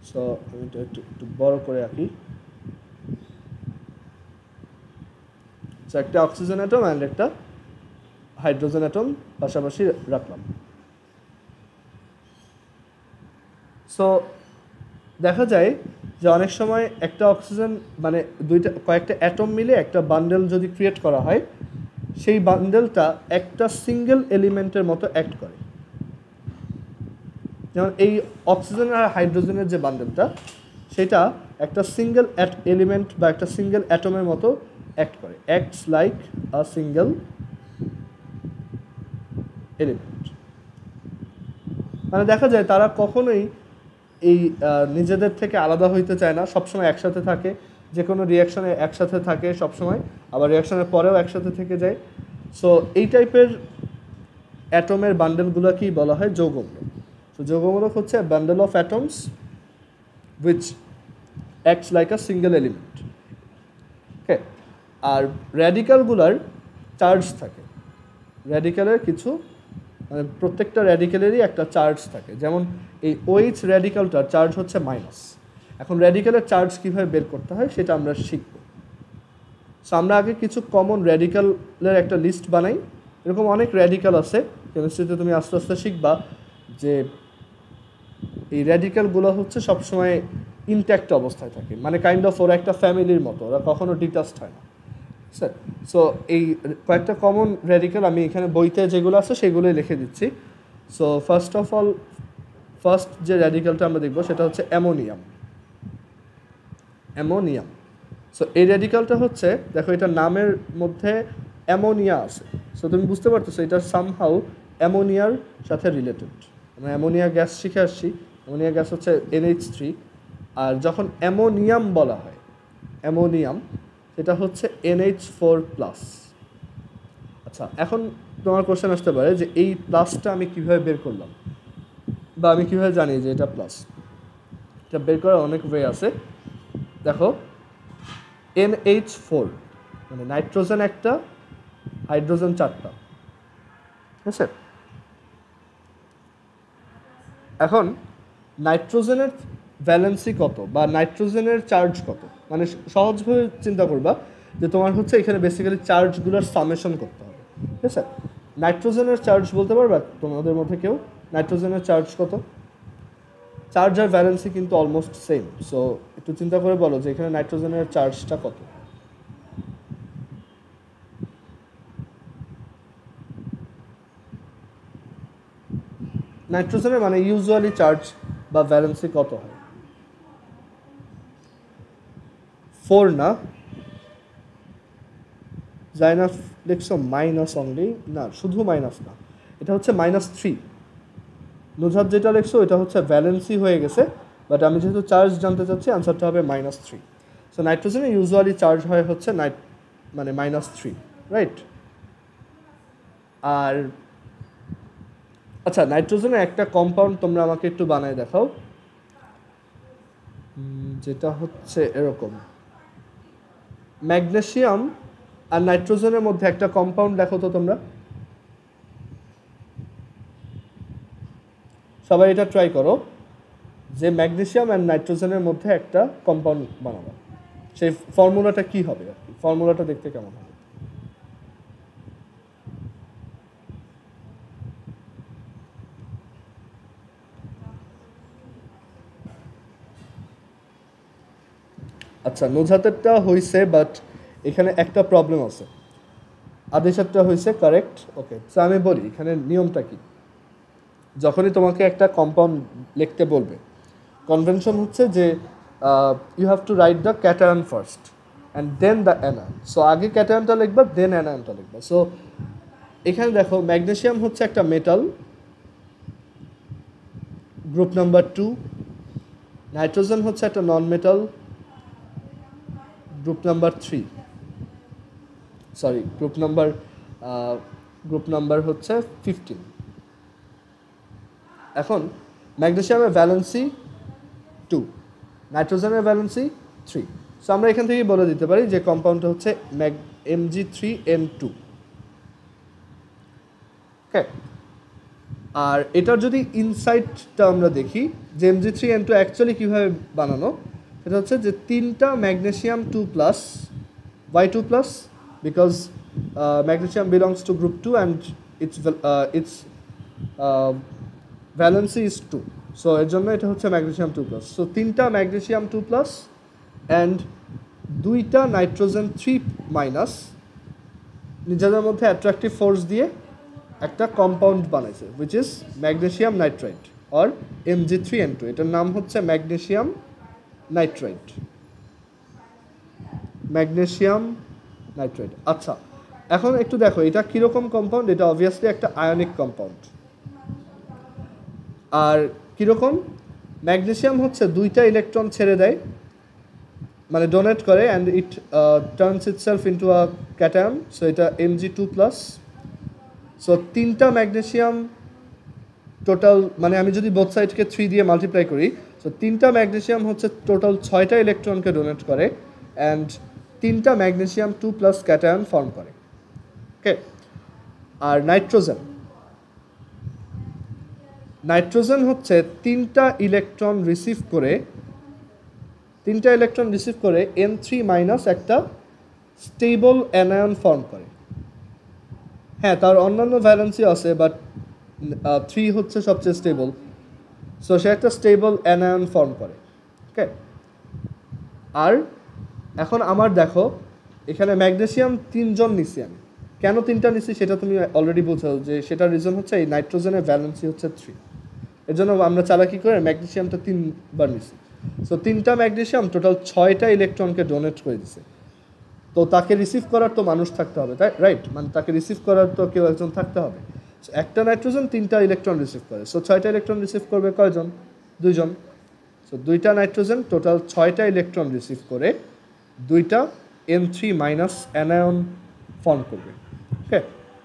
সো আমি এটা একটু বড় করে আঁকি। সো একটা অক্সিজেন অ্যাটম অ্যান্ড একটা হাইড্রোজেন অ্যাটম পাশাপাশি রাখলাম। সো দেখা যায় যে অনেক সময় একটা অক্সিজেন মানে কয়েকটা অ্যাটম মিলে একটা বান্ডেল যদি ক্রিয়েট করা হয়, সেই বান্ডেলটা একটা সিঙ্গেল এলিমেন্টের মতো অ্যাক্ট করে। যেমন এই অক্সিজেন আর হাইড্রোজেনের যে বান্ডেলটা, সেটা একটা সিঙ্গেল এলিমেন্ট বা একটা সিঙ্গেল অ্যাটমের মতো অ্যাক্ট করে, acts like a single element. মানে দেখা যায় তারা কখনোই এই নিজেদের থেকে আলাদা হইতে চায় না, সবসময় একসাথে থাকে, যে কোনো রিয়াকশনে একসাথে থাকে সবসময়, আবার রিয়াকশনের পরেও একসাথে থেকে যায়। সো এই টাইপের অ্যাটমের বান্ডেলগুলোকেই বলা হয় যৌগমূলক। তো যৌগমূলক হচ্ছে bundle of atoms which acts like a single element. Okay, আর র্যাডিক্যালগুলার চার্জ থাকে। র্যাডিক্যালের কিছু মানে প্রত্যেকটা র্যাডিক্যালেরই একটা চার্জ থাকে। যেমন এই OH র্যাডিক্যালটার চার্জ হচ্ছে মাইনাস। এখন র্যাডিক্যালের চার্জ কীভাবে বের করতে হয় সেটা আমরা শিখব। সো আমরা আগে কিছু কমন র্যাডিক্যালের একটা লিস্ট বানাই। এরকম অনেক র্যাডিক্যাল আছে, কেমিস্ট্রিতে তুমি আস্তে আস্তে শিখবা যে এই র্যাডিক্যালগুলো হচ্ছে সবসময় ইনট্যাক্ট অবস্থায় থাকে, মানে কাইন্ড অফ ওরা একটা ফ্যামিলির মতো, ওরা কখনো ডিটাচড হয় না। স্যার, সো এই কয়েকটা কমন র্যাডিক্যাল আমি এখানে বইতে যেগুলো আছে সেগুলোই লিখে দিচ্ছি। সো ফার্স্ট যে র্যাডিক্যালটা আমরা দেখব সেটা হচ্ছে অ্যামোনিয়াম। সো এই র্যাডিক্যালটা হচ্ছে, দেখো এটা নামের মধ্যে অ্যামোনিয়া আছে। সো তুমি বুঝতে পারতেছো এটা সামহাউ অ্যামোনিয়ার সাথে রিলেটেড। আমরা অ্যামোনিয়া গ্যাস শিখে আসছি, অ্যামোনিয়া গ্যাস হচ্ছে NH3। আর যখন অ্যামোনিয়াম বলা হয়, অ্যামোনিয়াম এটা হচ্ছে NH4+। আচ্ছা, এখন তোমার কোশ্চেন আসতে পারে যে এই প্লাসটা আমি কীভাবে বের করলাম, বা আমি কীভাবে জানি যে এটা প্লাস। এটা বের করার অনেক ওয়ে আছে। দেখো NH4 মানে নাইট্রোজেন একটা, হাইড্রোজেন 4টা, ঠিক আছে? এখন নাইট্রোজেনের ভ্যালেন্সি কত বা নাইট্রোজেনের চার্জ কত, মানে সহজভাবে চিন্তা করবা যে তোমার হচ্ছে এখানে বেসিক্যালি চার্জগুলোর সামেশন করতে হবে, ঠিক আছে? নাইট্রোজেনের চার্জ বলতে পারবা তোমাদের মধ্যে কেউ? নাইট্রোজেনের চার্জ কত? চার্জ আর ভ্যালেন্সি কিন্তু অলমোস্ট সেম, সো একটু চিন্তা করে বলো যে এখানে নাইট্রোজেনের চার্জটা কত? নাইট্রোজেনের মানে ইউজুয়ালি চার্জ বা ভ্যালেন্সি কত হয়? 4 না? যায় না লিখছো মাইনাস অনলি, না শুধু মাইনাস না, এটা হচ্ছে -3। নুজহাত যেটা লিখছো এটা হচ্ছে ভ্যালেন্সি হয়ে গেছে, বাট আমি যেহেতু চার্জ জানতে চাচ্ছি আনসারটা হবে -3। সো নাইট্রোজেনের ইউজুয়ালি চার্জ হয় হচ্ছে মানে -3, রাইট? আর আচ্ছা, নাইট্রোজেনের একটা কম্পাউন্ড তোমরা আমাকে একটু বানায় দেখাও, যেটা হচ্ছে এরকম। ম্যাগনেসিয়াম আর নাইট্রোজেনের মধ্যে একটা কম্পাউন্ড দেখো তো তোমরা, সবাই এটা ট্রাই করো যে ম্যাগনেসিয়াম আর নাইট্রোজেনের মধ্যে একটা কম্পাউন্ড বানাবো, সেই ফর্মুলাটা কি হবে? ফর্মুলাটা দেখতে কেমন হবে? আচ্ছা, নুজহাতেরটা হয়েছে, বাট এখানে একটা প্রবলেম আছে। আদেশারটা হয়েছে কারেক্ট, ওকে। তো আমি বলি এখানে নিয়মটা কি। যখনই তোমাকে একটা কম্পাউন্ড লিখতে বলবে, কনভেনশন হচ্ছে যে you have to write the cation first and then the anion. So আগে ক্যাটায়নটা লিখবা, দেন অ্যানায়নটা লিখবা। সো এখানে দেখো ম্যাগনেসিয়াম হচ্ছে একটা মেটাল, গ্রুপ নাম্বার 2। নাইট্রোজেন হচ্ছে একটা নন metal, group number 3। Sorry, group number হচ্ছে 15। এখন ম্যাগনেসিয়ামের ভ্যালেন্সি 2, নাইট্রোজেনের ভ্যালেন্সি 3। সো আমরা এখান থেকেই বলে দিতে পারি যে কম্পাউন্ডটা হচ্ছে Mg3n2, ওকে। আর এটার যদি ইনসাইটটা আমরা দেখি যে Mg3n2 অ্যাকচুয়ালি কীভাবে বানানো, সেটা হচ্ছে যে 3টা magnesium 2+, Y2+, because magnesium belongs two group 2 and it's valency is 2, so এর জন্য এটা হচ্ছে ম্যাগনেসিয়াম 2+। সো 3টা ম্যাগনেসিয়াম 2+ অ্যান্ড 2টা নাইট্রোজেন 3- নিজেদের মধ্যে অ্যাট্রাকটিভ ফোর্স দিয়ে একটা কম্পাউন্ড বানাইছে, which is magnesium nitrite or Mg3n2। এটার নাম হচ্ছে ম্যাগনেসিয়াম নাইট্রাইট, ম্যাগনেসিয়াম নাইট্রাইট। আচ্ছা, এখন একটু দেখো এটা কীরকম কম্পাউন্ড। এটা অবভিয়াসলি একটা আয়নিক কম্পাউন্ড। আর কীরকম? ম্যাগনেসিয়াম হচ্ছে 2টা ইলেকট্রন ছেড়ে দেয়, মানে ডোনেট করে, and it turns itself into a cation, so এটা Mg2+। সো 3টা ম্যাগনেসিয়াম টোটাল, মানে আমি যদি বোথ সাইডকে 3 দিয়ে মাল্টিপ্লাই করি, সো 3টা ম্যাগনেসিয়াম হচ্ছে টোটাল 6টা ইলেকট্রনকে ডোনেট করে, অ্যান্ড 3টা ম্যাগনেসিয়াম 2+ ক্যাটায়ন ফর্ম করে, ওকে। আর নাইট্রোজেন হচ্ছে 3টা ইলেকট্রন রিসিভ করে N3- একটা স্টেবল অ্যানায়ন ফর্ম করে। হ্যাঁ, তার অন্যান্য ভ্যালেন্সি আছে, বাট 3 হচ্ছে সবচেয়ে স্টেবল, সো সে একটা স্টেবল অ্যানায়ন ফর্ম করে, ওকে। আর এখন আমার দেখো এখানে ম্যাগনেসিয়াম 3জন নিচ্ছি আমি। কেন 3টা নিচ্ছি সেটা তুমি অলরেডি বুঝো, যে সেটার রিজন হচ্ছে এই নাইট্রোজেনের ভ্যালেন্সি হচ্ছে 3, এর জন্য আমরা চালাকি করে ম্যাগনেসিয়ামটা 3বার নিচ্ছি। সো 3টা ম্যাগনেসিয়াম টোটাল 6টা ইলেকট্রনকে ডোনেট করে দিছে। তো তাকে রিসিভ করার তো মানুষ থাকতে হবে, তাই রাইট? মানে তাকে রিসিভ করার তো কেউ একজন থাকতে হবে। একটা নাইট্রোজেন 3টা ইলেকট্রন রিসিভ করে, সো 6টা ইলেকট্রন রিসিভ করবে কয়জন? 2জন। সো 2টা নাইট্রোজেন টোটাল 6টা ইলেকট্রন রিসিভ করে 2টা N3- অ্যানায়ন ফর্ম করবে, ওকে।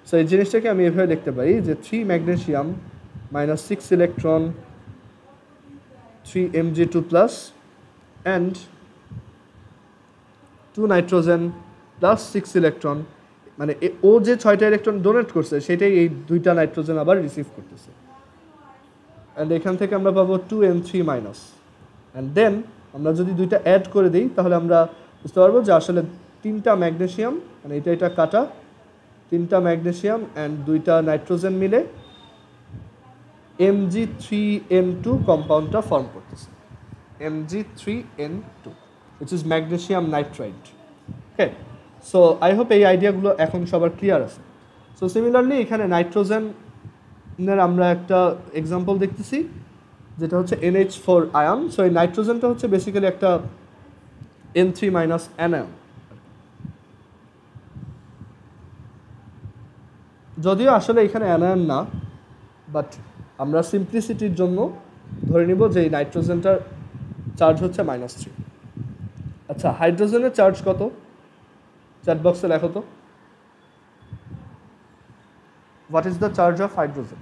সো এই জিনিসটাকে আমি এভাবে লিখতে পারি যে 3 magnesium -6 electron 3 Mg2+ and 2 nitrogen +6 electron, মানে ও যে 6টা ইলেকট্রন ডোনেট করছে সেটাই এই 2টা নাইট্রোজেন আবার রিসিভ করতেছে, অ্যান্ড এখান থেকে আমরা পাবো 2 N3-, অ্যান্ড দেন আমরা যদি 2টা অ্যাড করে দিই তাহলে আমরা বুঝতে পারবো যে আসলে তিনটা ম্যাগনেসিয়াম, মানে এটা কাটা, তিনটা ম্যাগনেসিয়াম অ্যান্ড দুইটা নাইট্রোজেন মিলে Mg3n2 কম্পাউন্ডটা ফর্ম করতেছে, Mg3n2 which is magnesium nitride. Okay, so I hope এই আইডিয়াগুলো এখন সবার ক্লিয়ার আছে। সো সিমিলারলি এখানে নাইট্রোজেনের আমরা একটা এক্সাম্পল দেখতেছি যেটা হচ্ছে NH4 আয়ন। সো এই নাইট্রোজেনটা হচ্ছে বেসিক্যালি একটা N3 মাইনাস অ্যানায়ন, যদিও আসলে এখানে অ্যানায়ন না, বাট আমরা সিম্পলিসিটির জন্য ধরে নিব যে এই নাইট্রোজেনটার চার্জ হচ্ছে -3। আচ্ছা, হাইড্রোজেনের চার্জ কত? চ্যাট বক্সে লেখো তো, what is the charge of hydrogen?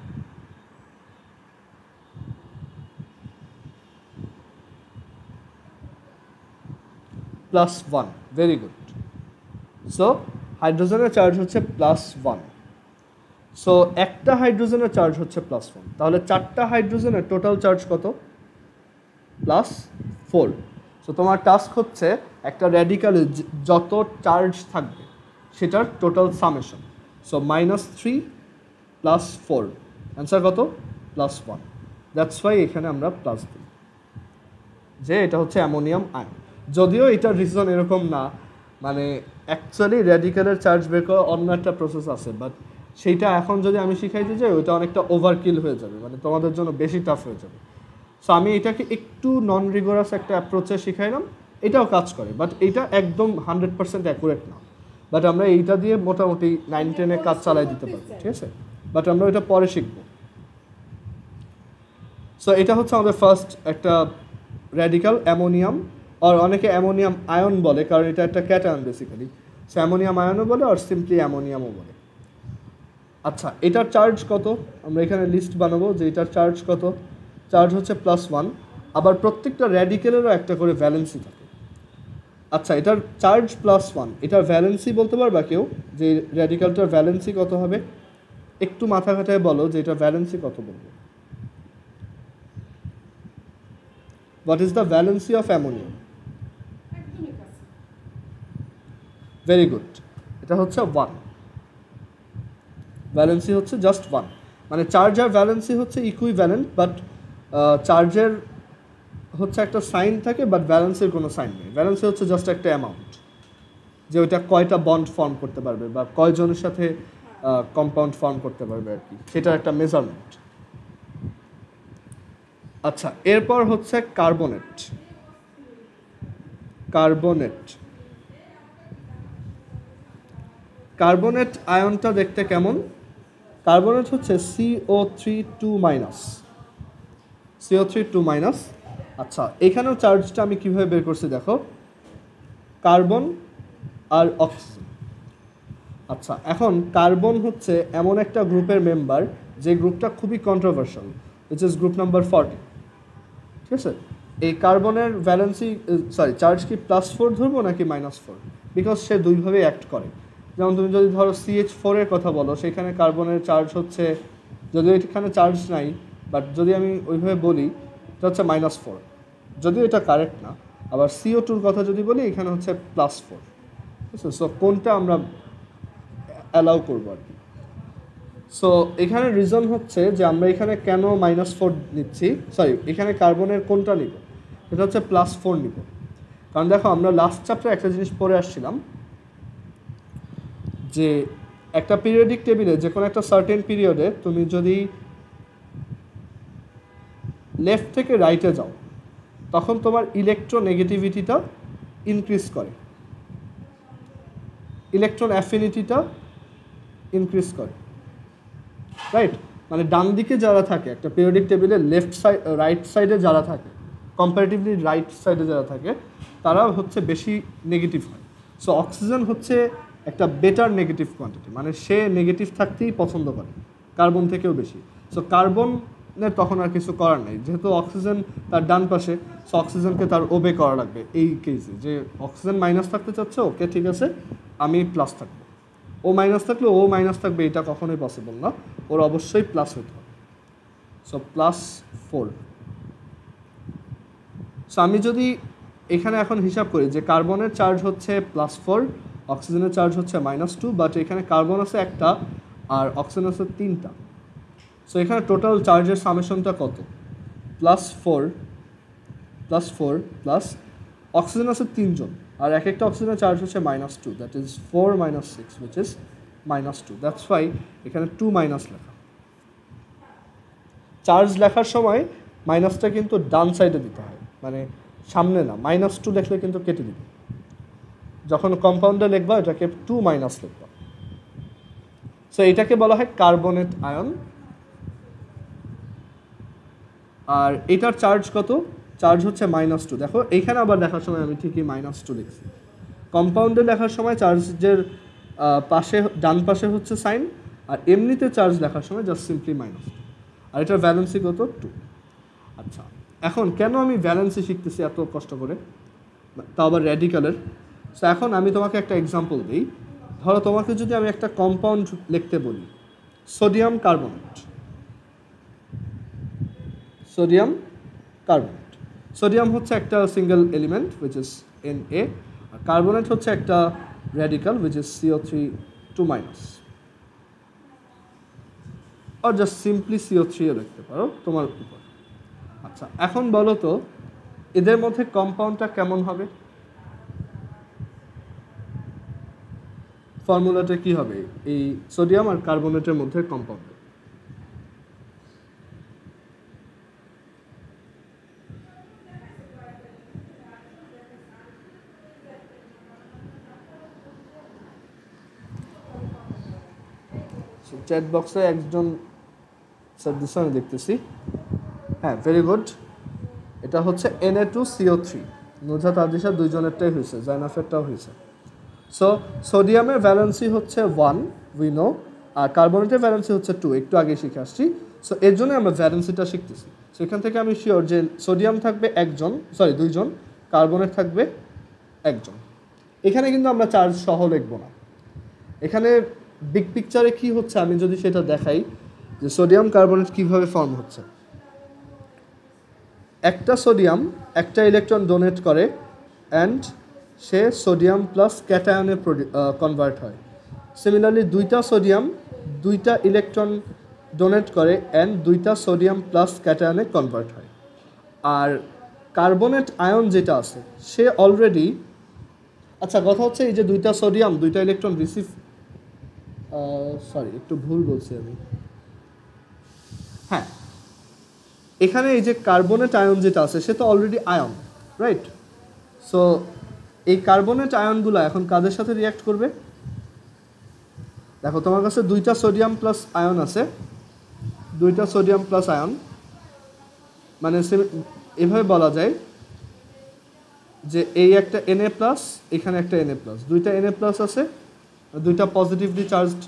+1, very good. So হাইড্রোজেনের চার্জ হচ্ছে +1। সো একটা হাইড্রোজেনের চার্জ হচ্ছে +1, তাহলে চারটা হাইড্রোজেনের টোটাল চার্জ কত? +4। সো তোমার টাস্ক হচ্ছে একটা র্যাডিক্যালে যত চার্জ থাকবে সেটার টোটাল সামেশন। সো -3 + 4, অ্যান্সার কত? +1। দ্যাটস ওয়াই এখানে আমরা প্লাস দিই, যে এটা হচ্ছে অ্যামোনিয়াম আয়ন। যদিও এটার রিজন এরকম না, মানে অ্যাকচুয়ালি র্যাডিক্যালের চার্জ বের করা অন্য একটা প্রসেস আছে, বাট সেইটা এখন যদি আমি শিখাইতে যাই ওইটা অনেকটা ওভারকিল হয়ে যাবে, মানে তোমাদের জন্য বেশি টাফ হয়ে যাবে। সো আমি এটাকে একটু নন রিগোরাস একটা অ্যাপ্রোচে শিখাইলাম, এটাও কাজ করে, বাট এইটা একদম 100% অ্যাকুরেট না। বাট আমরা এইটা দিয়ে মোটামুটি 9-10 কাজ চালাই দিতে পারবো, ঠিক আছে? বাট আমরা ওইটা পরে শিখব। সো এটা হচ্ছে আমাদের ফার্স্ট একটা র্যাডিক্যাল অ্যামোনিয়াম, আর অনেকে অ্যামোনিয়াম আয়ন বলে কারণ এটা একটা ক্যাটায়ন বেসিক্যালি। সো অ্যামোনিয়াম আয়নও বলে আর সিম্পলি অ্যামোনিয়ামও বলে। আচ্ছা, এটার চার্জ কত? আমরা এখানে লিস্ট বানাবো যে এটার চার্জ কত। চার্জ হচ্ছে +1। আবার প্রত্যেকটা র্যাডিক্যালেরও একটা করে ভ্যালেন্সি থাকে। আচ্ছা, এটার চার্জ +1, এটার ভ্যালেন্সি বলতে পারবা কেউ যে র্যাডিক্যালটার ভ্যালেন্সি কত হবে? একটু মাথা খাটায় বলো যে এটার ভ্যালেন্সি কত বলবো। What is the valency of ammonium? Very good, এটা হচ্ছে 1। ভ্যালেন্সি হচ্ছে জাস্ট 1, মানে চার্জ আর ভ্যালেন্সি হচ্ছে ইকুইভ্যালেন্ট, বাট চার্জের হচ্ছে একটা সাইন থাকে বাট ব্যালেন্সের কোনো সাইন নেই। ব্যালেন্সে হচ্ছে জাস্ট একটা অ্যামাউন্ট, যে ওইটা কয়টা বন্ড ফর্ম করতে পারবে বা কয়জনের সাথে কম্পাউন্ড ফর্ম করতে পারবে আর কি, সেটার একটা মেজারমেন্ট। আচ্ছা, এরপর হচ্ছে কার্বনেট। কার্বনেট আয়নটা দেখতে কেমন? কার্বনেট হচ্ছে CO3 2-। আচ্ছা, এখানেও চার্জটা আমি কিভাবে বের করছি দেখো, কার্বন আর অক্সিজেন। আচ্ছা, এখন কার্বন হচ্ছে এমন একটা গ্রুপের মেম্বার যে গ্রুপটা খুবই controversial, which is group number 40। ঠিক আছে, এই কার্বনের ভ্যালেন্সি চার্জ কি +4 ধরবো নাকি -4? বিকজ সে দুইভাবে অ্যাক্ট করে। যেমন তুমি যদি ধরো CH4 এর কথা বলো, সেখানে কার্বনের চার্জ হচ্ছে, যদিও এখানে চার্জ নাই, বাট যদি আমি ওইভাবে বলি এটা হচ্ছে -4, যদিও এটা কারেক্ট না। আবার CO2-র কথা যদি বলি, এখানে হচ্ছে +4। ঠিক আছে, সো কোনটা আমরা অ্যালাউ করবো আর কি। সো এখানে রিজন হচ্ছে যে আমরা এখানে কেন -4 নিচ্ছি, এখানে কার্বনের কোনটা নিব, এটা হচ্ছে +4 নিব। কারণ দেখো, আমরা লাস্ট চ্যাপ্টারে একটা জিনিস পড়ে আসছিলাম যে একটা পিরিয়ডিক টেবিলে যে কোনো একটা সার্টেন পিরিয়ডে তুমি যদি লেফট থেকে রাইটে যাও, তখন তোমার ইলেকট্রোনেগেটিভিটিটা ইনক্রিজ করে, ইলেকট্রন অ্যাফিনিটিটা ইনক্রিজ করে, রাইট? মানে ডান দিকে যারা থাকে একটা পিরিয়ডিক টেবিলে, রাইট সাইডে যারা থাকে, কম্পারেটিভলি রাইট সাইডে যারা থাকে, তারা হচ্ছে বেশি নেগেটিভ হয়। সো অক্সিজেন হচ্ছে একটা বেটার নেগেটিভ কোয়ান্টিটি, মানে সে নেগেটিভ থাকতেই পছন্দ করে কার্বন থেকেও বেশি। সো কার্বনের তখন আর কিছু করার নেই, যেহেতু অক্সিজেন তার ডান পাশে, সো অক্সিজেনকে তার ওবে করা লাগবে। এই কেসে যে অক্সিজেন মাইনাস থাকতে চাচ্ছে, ওকে ঠিক আছে, আমি প্লাস থাকবো। ও মাইনাস থাকলে ও মাইনাস থাকবে, এটা কখনোই পসিবল না, ওর অবশ্যই প্লাস হতে হবে। সো +4। সো আমি যদি এখানে এখন হিসাব করি যে কার্বনের চার্জ হচ্ছে +4, অক্সিজেনের চার্জ হচ্ছে -2, বাট এখানে কার্বন আছে একটা আর অক্সিজেন আছে 3টা। সো এখানে টোটাল চার্জের সামেশনটা কত? +4 প্লাস অক্সিজেন আছে 3 জন, আর এক একটা অক্সিজেনের চার্জ হচ্ছে -2, that is 4 - 6 which is -2। That's why এখানে 2 মাইনাস লেখা। চার্জ লেখার সময় মাইনাসটা কিন্তু ডান সাইডে দিতে হয়, মানে সামনে না। -2 লিখলে কিন্তু কেটে দিবে। যখন কম্পাউন্ডে লিখবা এটাকে 2 মাইনাস লিখবা। সো এটাকে বলা হয় কার্বনেট আয়ন। আর এটার চার্জ কত? চার্জ হচ্ছে -2। দেখো এইখানে আবার লেখার সময় আমি ঠিকই -2 লিখছি। কম্পাউন্ডে লেখার সময় চার্জের পাশে ডান পাশে হচ্ছে সাইন, আর এমনিতে চার্জ লেখার সময় জাস্ট সিম্পলি -2। আর এটার ভ্যালেন্সি কত? 2। আচ্ছা, এখন কেন আমি ভ্যালেন্সি শিখতেছি এত কষ্ট করে, তাও আবার র্যাডিক্যালের? সো এখন আমি তোমাকে একটা এক্সাম্পল দিই। ধরো তোমাকে যদি আমি একটা কম্পাউন্ড লিখতে বলি, সোডিয়াম কার্বনেট। সোডিয়াম হচ্ছে একটা single element which is Na, আর কার্বনেট হচ্ছে একটা র্যাডিক্যাল উইচ ইজ CO3 2-, আর জাস্ট সিম্পলি CO3 লিখতে পারো, তোমার উপর। আচ্ছা, এখন বলো তো এদের মধ্যে কম্পাউন্ডটা কেমন হবে? ফর্মুলাটা কি হবে এই সোডিয়াম আর কার্বনেটের মধ্যে কম্পাউন্ড? চ্যাট বক্সে একজন স্যার দিচ্ছে, আমি দেখতেছি। হ্যাঁ, ভেরি গুড। এটা হচ্ছে Na2CO3। নুজাত আদিশা দুইজনেরটাই হয়েছে, জাইনাফেরটাও হয়েছে। সো সোডিয়ামের ভ্যালেন্সি হচ্ছে 1, উই নো, আর কার্বনেটের ভ্যালেন্সি হচ্ছে 2, একটু আগে শিখে আসছি। সো এর জন্য আমরা ভ্যালেন্সিটা শিখতেছি। সেখান থেকে আমি শিওর যে সোডিয়াম থাকবে 2 জন, কার্বনেট থাকবে 1 জন। এখানে কিন্তু আমরা চার্জ সহ লিখব না। এখানে বিগ পিকচারে কি হচ্ছে আমি যদি সেটা দেখাই, যে সোডিয়াম কার্বনেট কিভাবে ফর্ম হচ্ছে। একটা সোডিয়াম একটা ইলেকট্রন ডোনেট করে অ্যান্ড সে সোডিয়াম প্লাস ক্যাটায়নে কনভার্ট হয়। সিমিলারলি দুইটা সোডিয়াম দুইটা ইলেকট্রন ডোনেট করে অ্যান্ড দুইটা সোডিয়াম প্লাস ক্যাটায়নে কনভার্ট হয়। আর কার্বনেট আয়ন যেটা আছে সে অলরেডি, আচ্ছা কথা হচ্ছে এই যে দুইটা সোডিয়াম দুইটা ইলেকট্রন রিসিভ, সরি একটু ভুল বলছি আমি। হ্যাঁ, এখানে এই যে কার্বনেট আয়ন যেটা আছে সে তো অলরেডি আয়ন, রাইট? সো এই কার্বনেট আয়নগুলো এখন কাদের সাথে রিঅ্যাক্ট করবে? দেখো তোমার কাছে দুইটা সোডিয়াম প্লাস আয়ন আছে, দুইটা সোডিয়াম প্লাস আয়ন, মানে এভাবে বলা যায় যে এই একটা Na+, এখানে একটা Na+, দুইটা Na+ আছে, দুইটা পজিটিভলি চার্জড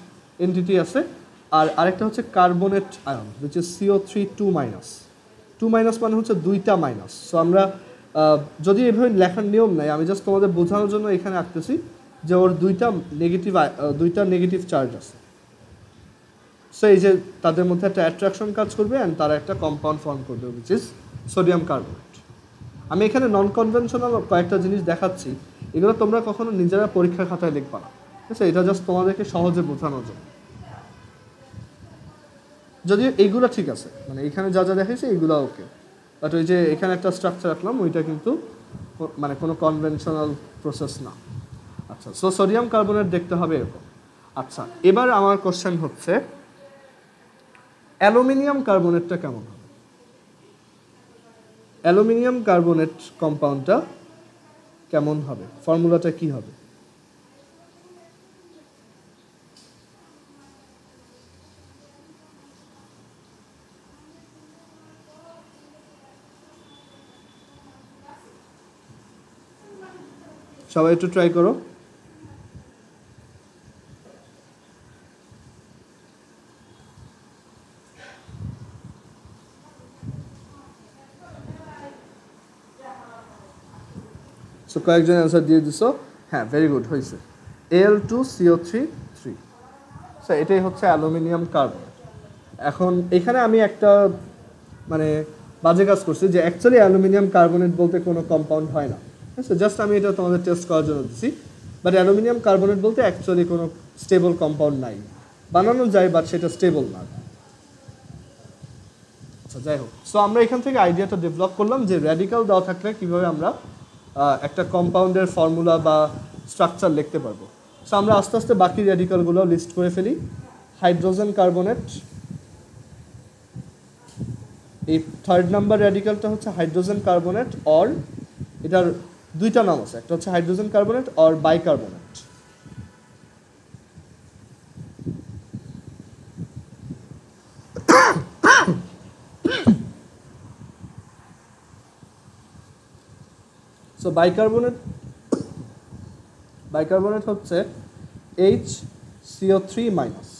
এন্টিটি আছে, আর আরেকটা হচ্ছে carbonate ion which is CO3 2-। 2- মানে হচ্ছে দুইটা মাইনাস। সো আমরা যদি এভাবে লেখার নিয়ম নাই, আমি জাস্ট তোমাদের বোঝানোর জন্য এখানে আঁকতেছি যে ওর দুইটা নেগেটিভ চার্জ আছে। সো এই যে তাদের মধ্যে একটা অ্যাট্রাকশন কাজ করবে অ্যান্ড তারা একটা কম্পাউন্ড ফর্ম করবে which is সোডিয়াম কার্বনেট। আমি এখানে নন কনভেনশনাল কয়েকটা জিনিস দেখাচ্ছি, এগুলো তোমরা কখনো নিজেরা পরীক্ষার খাতায় লিখবা না, ঠিক আছে? এটা জাস্ট তোমাদেরকে সহজে বোঝানোর জন্য। যদিও এইগুলো ঠিক আছে, মানে এখানে যা যা দেখাইছে এইগুলো ওকে, বাট ওই যে এখানে একটা স্ট্রাকচার রাখলাম ওইটা কিন্তু মানে কোনো কনভেনশনাল প্রসেস না। আচ্ছা, সো সোডিয়াম কার্বনেট দেখতে হবে এরকম। আচ্ছা, এবার আমার কোশ্চেন হচ্ছে অ্যালুমিনিয়াম কার্বনেটটা কেমন হবে? অ্যালুমিনিয়াম কার্বনেট কম্পাউন্ডটা কেমন হবে? ফর্মুলাটা কি হবে? সবাই একটু ট্রাই করো। সো কয়েকজন অ্যান্সার দিয়ে দিছো। হ্যাঁ, ভেরি গুড, হয়েছে Al2CO3 3। সো এটাই হচ্ছে অ্যালুমিনিয়াম কার্বনেট। এখন এখানে আমি একটা মানে বাজে কাজ করছি যে অ্যাকচুয়ালি অ্যালুমিনিয়াম কার্বনেট বলতে কোনো কম্পাউন্ড হয় না, ঠিক আছে? জাস্ট আমি এটা তোমাদের টেস্ট করার জন্য দিচ্ছি। বাট অ্যালুমিনিয়াম কার্বনেট বলতে অ্যাকচুয়ালি কোনো স্টেবল কম্পাউন্ড নাই, বানানো যায় বাট সেটা স্টেবল না। আচ্ছা যাই হোক, সো আমরা এখান থেকে আইডিয়াটা ডেভেলপ করলাম যে র্যাডিক্যাল দেওয়া থাকলে কীভাবে আমরা একটা কম্পাউন্ডের ফর্মুলা বা স্ট্রাকচার লিখতে পারবো। সো আমরা আস্তে আস্তে বাকি র্যাডিক্যালগুলো লিস্ট করে ফেলি। হাইড্রোজেন কার্বনেট, এই 3rd নাম্বার র্যাডিক্যালটা হচ্ছে হাইড্রোজেন কার্বনেট, অর এটার দুইটা নাম আছে, একটা হচ্ছে hydrogen carbonate or bicarbonate. So bicarbonate হচ্ছে HCO3 মাইনাস।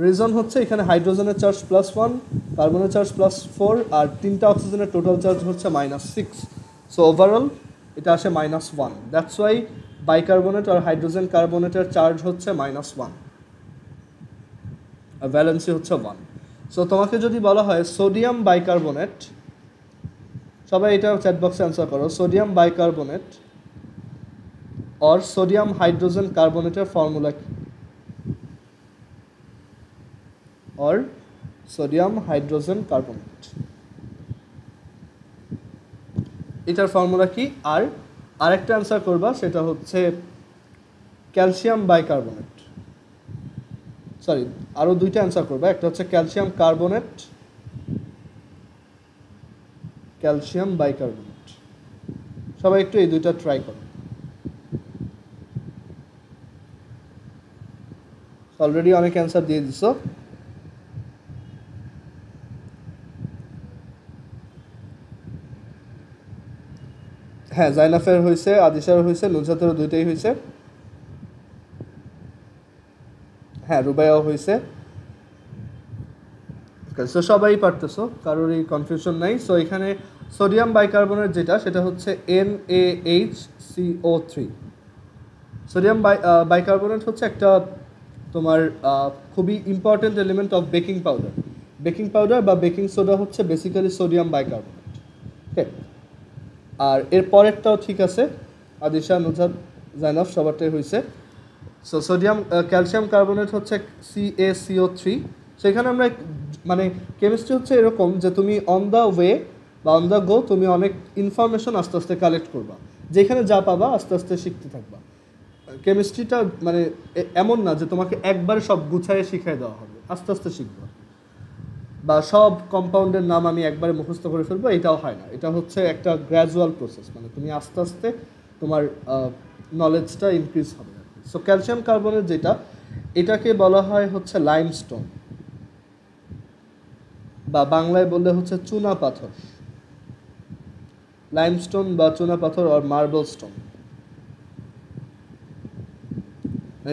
রিজন হচ্ছে এখানে হাইড্রোজেনের চার্জ +1, কার্বনের চার্জ +4, আর 3টা অক্সিজেনের টোটাল চার্জ হচ্ছে -6। সো ওভারঅল এটা আসে -1। দ্যাটস ওয়াই বাইকার্বনেট আর হাইড্রোজেন কার্বনেটের চার্জ হচ্ছে -1 আর ভ্যালেন্সি হচ্ছে 1। সো তোমাকে যদি বলা হয় সোডিয়াম বাইকার্বনেট, সবাই এটা চ্যাট বক্সে অ্যান্সার করো, sodium bicarbonate or sodium hydrogen কার্বনেটের ফর্মুলা কি? অর সোডিয়াম হাইড্রোজেন কার্বনেট, এটার ফর্মুলা কি? আর আরেকটা অ্যান্সার করবা, সেটা হচ্ছে ক্যালসিয়াম বাইকার্বনেট। সরি, আরও দুইটা অ্যান্সার করবা, একটা হচ্ছে ক্যালসিয়াম কার্বনেট, ক্যালসিয়াম বাইকার্বনেট। সবাই একটু এই দুইটা ট্রাই করো। অলরেডি অনেক অ্যান্সার দিয়ে দিছো। হ্যাঁ, জাইনাফের হয়েছে, আদিশার হয়েছে, নুজহাতেরও দুইটাই হয়েছে। হ্যাঁ, রুবাইয়াও হয়েছে। সো সবাই পারতেছো, কারোর এই কনফিউশন নাই। সো এখানে সোডিয়াম বাইকার্বনেট যেটা, সেটা হচ্ছে NaHCO3। সোডিয়াম বাইকার্বনেট হচ্ছে একটা তোমার খুবই important element of baking powder. Baking powder বা বেকিং সোডা হচ্ছে বেসিক্যালি সোডিয়াম বাইকার্বনেট। ওকে, আর এর পরেরটাও ঠিক আছে, আদিশা, নুজহাত, জাইনাফ সবারটাই হয়েছে। সো সোডিয়াম ক্যালসিয়াম কার্বনেট হচ্ছে CaCO3। সেখানে আমরা মানে কেমিস্ট্রি হচ্ছে এরকম যে তুমি অন দ্য ওয়ে বা অন দ্য গো তুমি অনেক ইনফরমেশন আস্তে আস্তে কালেক্ট করবা, যেখানে যা পাবা আস্তে আস্তে শিখতে থাকবা। কেমিস্ট্রিটা মানে এমন না যে তোমাকে একবারে সব গুছাইয়ে শিখাই দেওয়া হবে, আস্তে আস্তে শিখবা। বা সব কম্পাউন্ডের নাম আমি একবারে মুখস্থ করে ফেলবো, এটাও হয় না। এটা হচ্ছে একটা গ্র্যাজুয়াল প্রসেস, মানে তুমি আস্তে আস্তে তোমার নলেজটা ইনক্রিজ হবে। সো ক্যালসিয়াম কার্বনেট যেটা, এটাকে বলা হয় হচ্ছে লাইমস্টোন, বা বাংলায় বললে হচ্ছে চুনা পাথর। লাইমস্টোন বা চুনা পাথর আর মার্বেল স্টোন,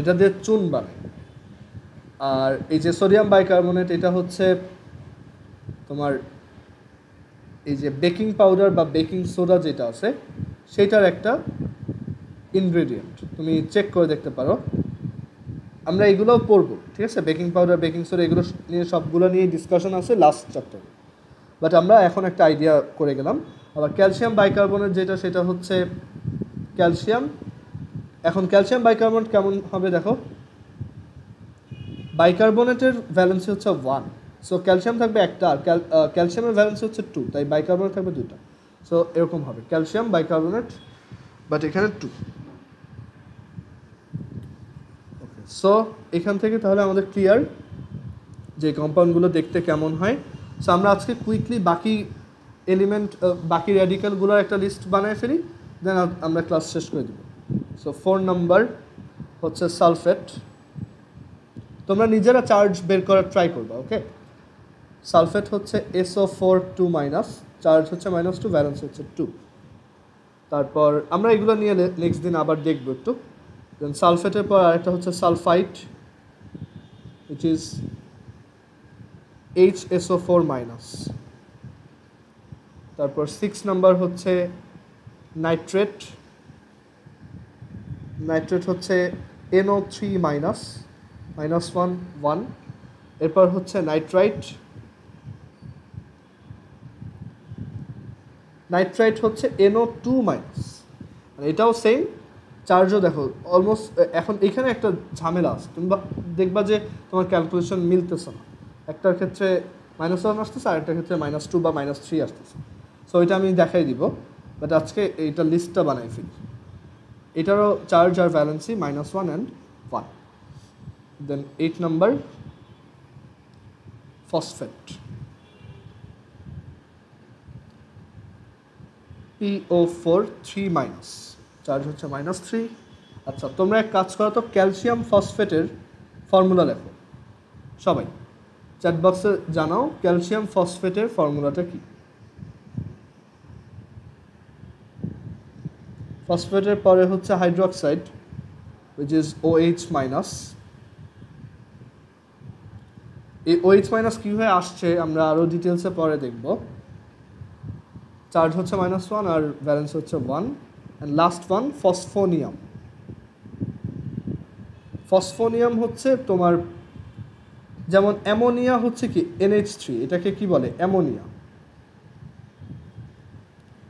এটা দিয়ে চুন বানায়। আর এই যে সোডিয়াম বাইকার্বনেট, এটা হচ্ছে তোমার এই যে বেকিং পাউডার বা বেকিং সোডা যেটা আছে, সেটার একটা ইনগ্রেডিয়েন্ট। তুমি চেক করে দেখতে পারো, আমরা এগুলোও পড়বো, ঠিক আছে? বেকিং পাউডার, বেকিং সোডা, এগুলো নিয়ে সবগুলো নিয়ে ডিসকাশন আছে লাস্ট চ্যাপ্টারে, বাট আমরা এখন একটা আইডিয়া করে গেলাম। আবার ক্যালসিয়াম বাইকার্বনেট যেটা, সেটা হচ্ছে ক্যালসিয়াম। এখন ক্যালসিয়াম বাইকার্বনেট কেমন হবে দেখো, বাইকার্বনেটের ভ্যালেন্সি হচ্ছে 1, সো ক্যালসিয়াম থাকবে একটা, আর ক্যালসিয়ামের ভ্যালেন্সি হচ্ছে 2, তাই বাইকার্বনেট থাকবে 2টা। সো এরকম হবে ক্যালসিয়াম বাইকার্বনেট, বাট এখানে 2। ওকে, সো এখান থেকে তাহলে আমাদের ক্লিয়ার যে কম্পাউন্ডগুলো দেখতে কেমন হয়। সো আমরা আজকে কুইকলি বাকি এলিমেন্ট, বাকি র্যাডিক্যালগুলোর একটা লিস্ট বানিয়ে ফেলি, দেন আমরা ক্লাস শেষ করে দেব। সো 4 নাম্বার হচ্ছে সালফেট। তোমরা নিজেরা চার্জ বের করার ট্রাই করবা। ওকে, সালফেট হচ্ছে SO4 2 মাইনাস, চার্জ হচ্ছে -2, ভ্যালেন্স হচ্ছে 2। তারপর আমরা এগুলো নিয়ে নেক্সট দিন আবার দেখবো একটু। দেন সালফেটের পর আরেকটা হচ্ছে sulphite, which is HSO4 minus. তারপর 6 নাম্বার হচ্ছে নাইট্রেট, নাইট্রেট হচ্ছে NO3 মাইনাস, -1 1। এরপর হচ্ছে নাইট্রাইট, নাইট্রাইট হচ্ছে NO2 মাইনাস, এটাও সেম, চার্জও দেখো অলমোস্ট, এখন এখানে একটা ঝামেলা আছে, তুমি দেখবা যে তোমার ক্যালকুলেশন মিলতেছে না, একটার ক্ষেত্রে -1 আসতেছে আর একটার ক্ষেত্রে -2 বা -3 আসতেছে। সো এটা আমি দেখাই দিব, বাট আজকে এইটা লিস্টটা বানাই ফেলি। এটারও চার্জ আর valency -1 and 1। Then 8 number phosphate, PO4 3-, charge হচ্ছে -3। আচ্ছা তোমরা এক কাজ করো তো, ক্যালসিয়াম ফসফেটের ফর্মুলা লেখো সবাই, চ্যাট বক্সে জানাও ক্যালসিয়াম ফসফেটের ফর্মুলাটা কি। ফসফেটের পরে হচ্ছে হাইড্রোক্সাইড, which is OH-। এই OH- কীভাবে আসছে আমরা আরও ডিটেলসে পরে দেখব। চার্জ হচ্ছে -1 আর ব্যালেন্স হচ্ছে 1। And last one phosphonium. Phosphonium হচ্ছে তোমার, যেমন অ্যামোনিয়া হচ্ছে কি NH3, এটাকে কি বলে অ্যামোনিয়া,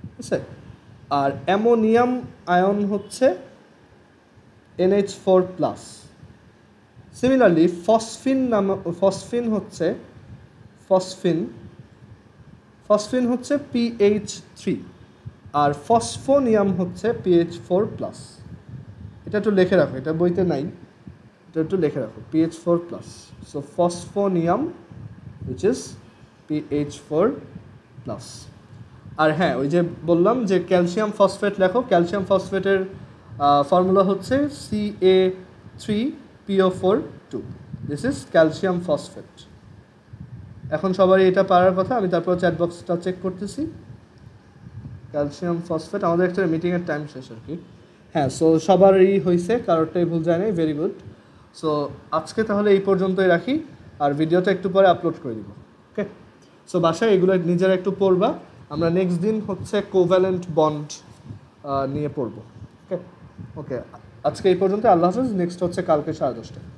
ঠিক আছে। আর অ্যামোনিয়াম আয়ন হচ্ছে NH4+। সিমিলারলি ফসফিন হচ্ছে PH3 আর ফসফোনিয়াম হচ্ছে PH4+। এটা একটু লিখে রাখো, এটা বইতে নাই, এটা একটু লিখে রাখো PH4+। So phosphonium which is PH4+। আর হ্যাঁ, ওই যে বললাম যে ক্যালসিয়াম ফসফেট লেখো, ক্যালসিয়াম ফসফেটের ফর্মুলা হচ্ছে Ca3PO4 2। This is calcium phosphate. এখন সবারই এটা পারার কথা, আমি তারপর চ্যাট বক্সটা চেক করতেছি। ক্যালসিয়াম ফসফেট, আমাদের একটা মিটিংয়ের টাইম শেষ আর কি। হ্যাঁ, সো সবারই হয়েছে, কারোরটাই ভুল যায় নাই, ভেরি গুড। সো আজকে তাহলে এই পর্যন্তই রাখি, আর ভিডিওটা একটু পরে আপলোড করে দিব। ওকে, সো বাসায় এগুলো নিজেরা একটু পড়বা। আমরা নেক্সট দিন হচ্ছে কোভ্যালেন্ট বন্ড নিয়ে পড়বো। ওকে ওকে, আজকে এই পর্যন্ত, আল্লাহ হাফেজ। নেক্সট হচ্ছে কালকে 10:30টায়।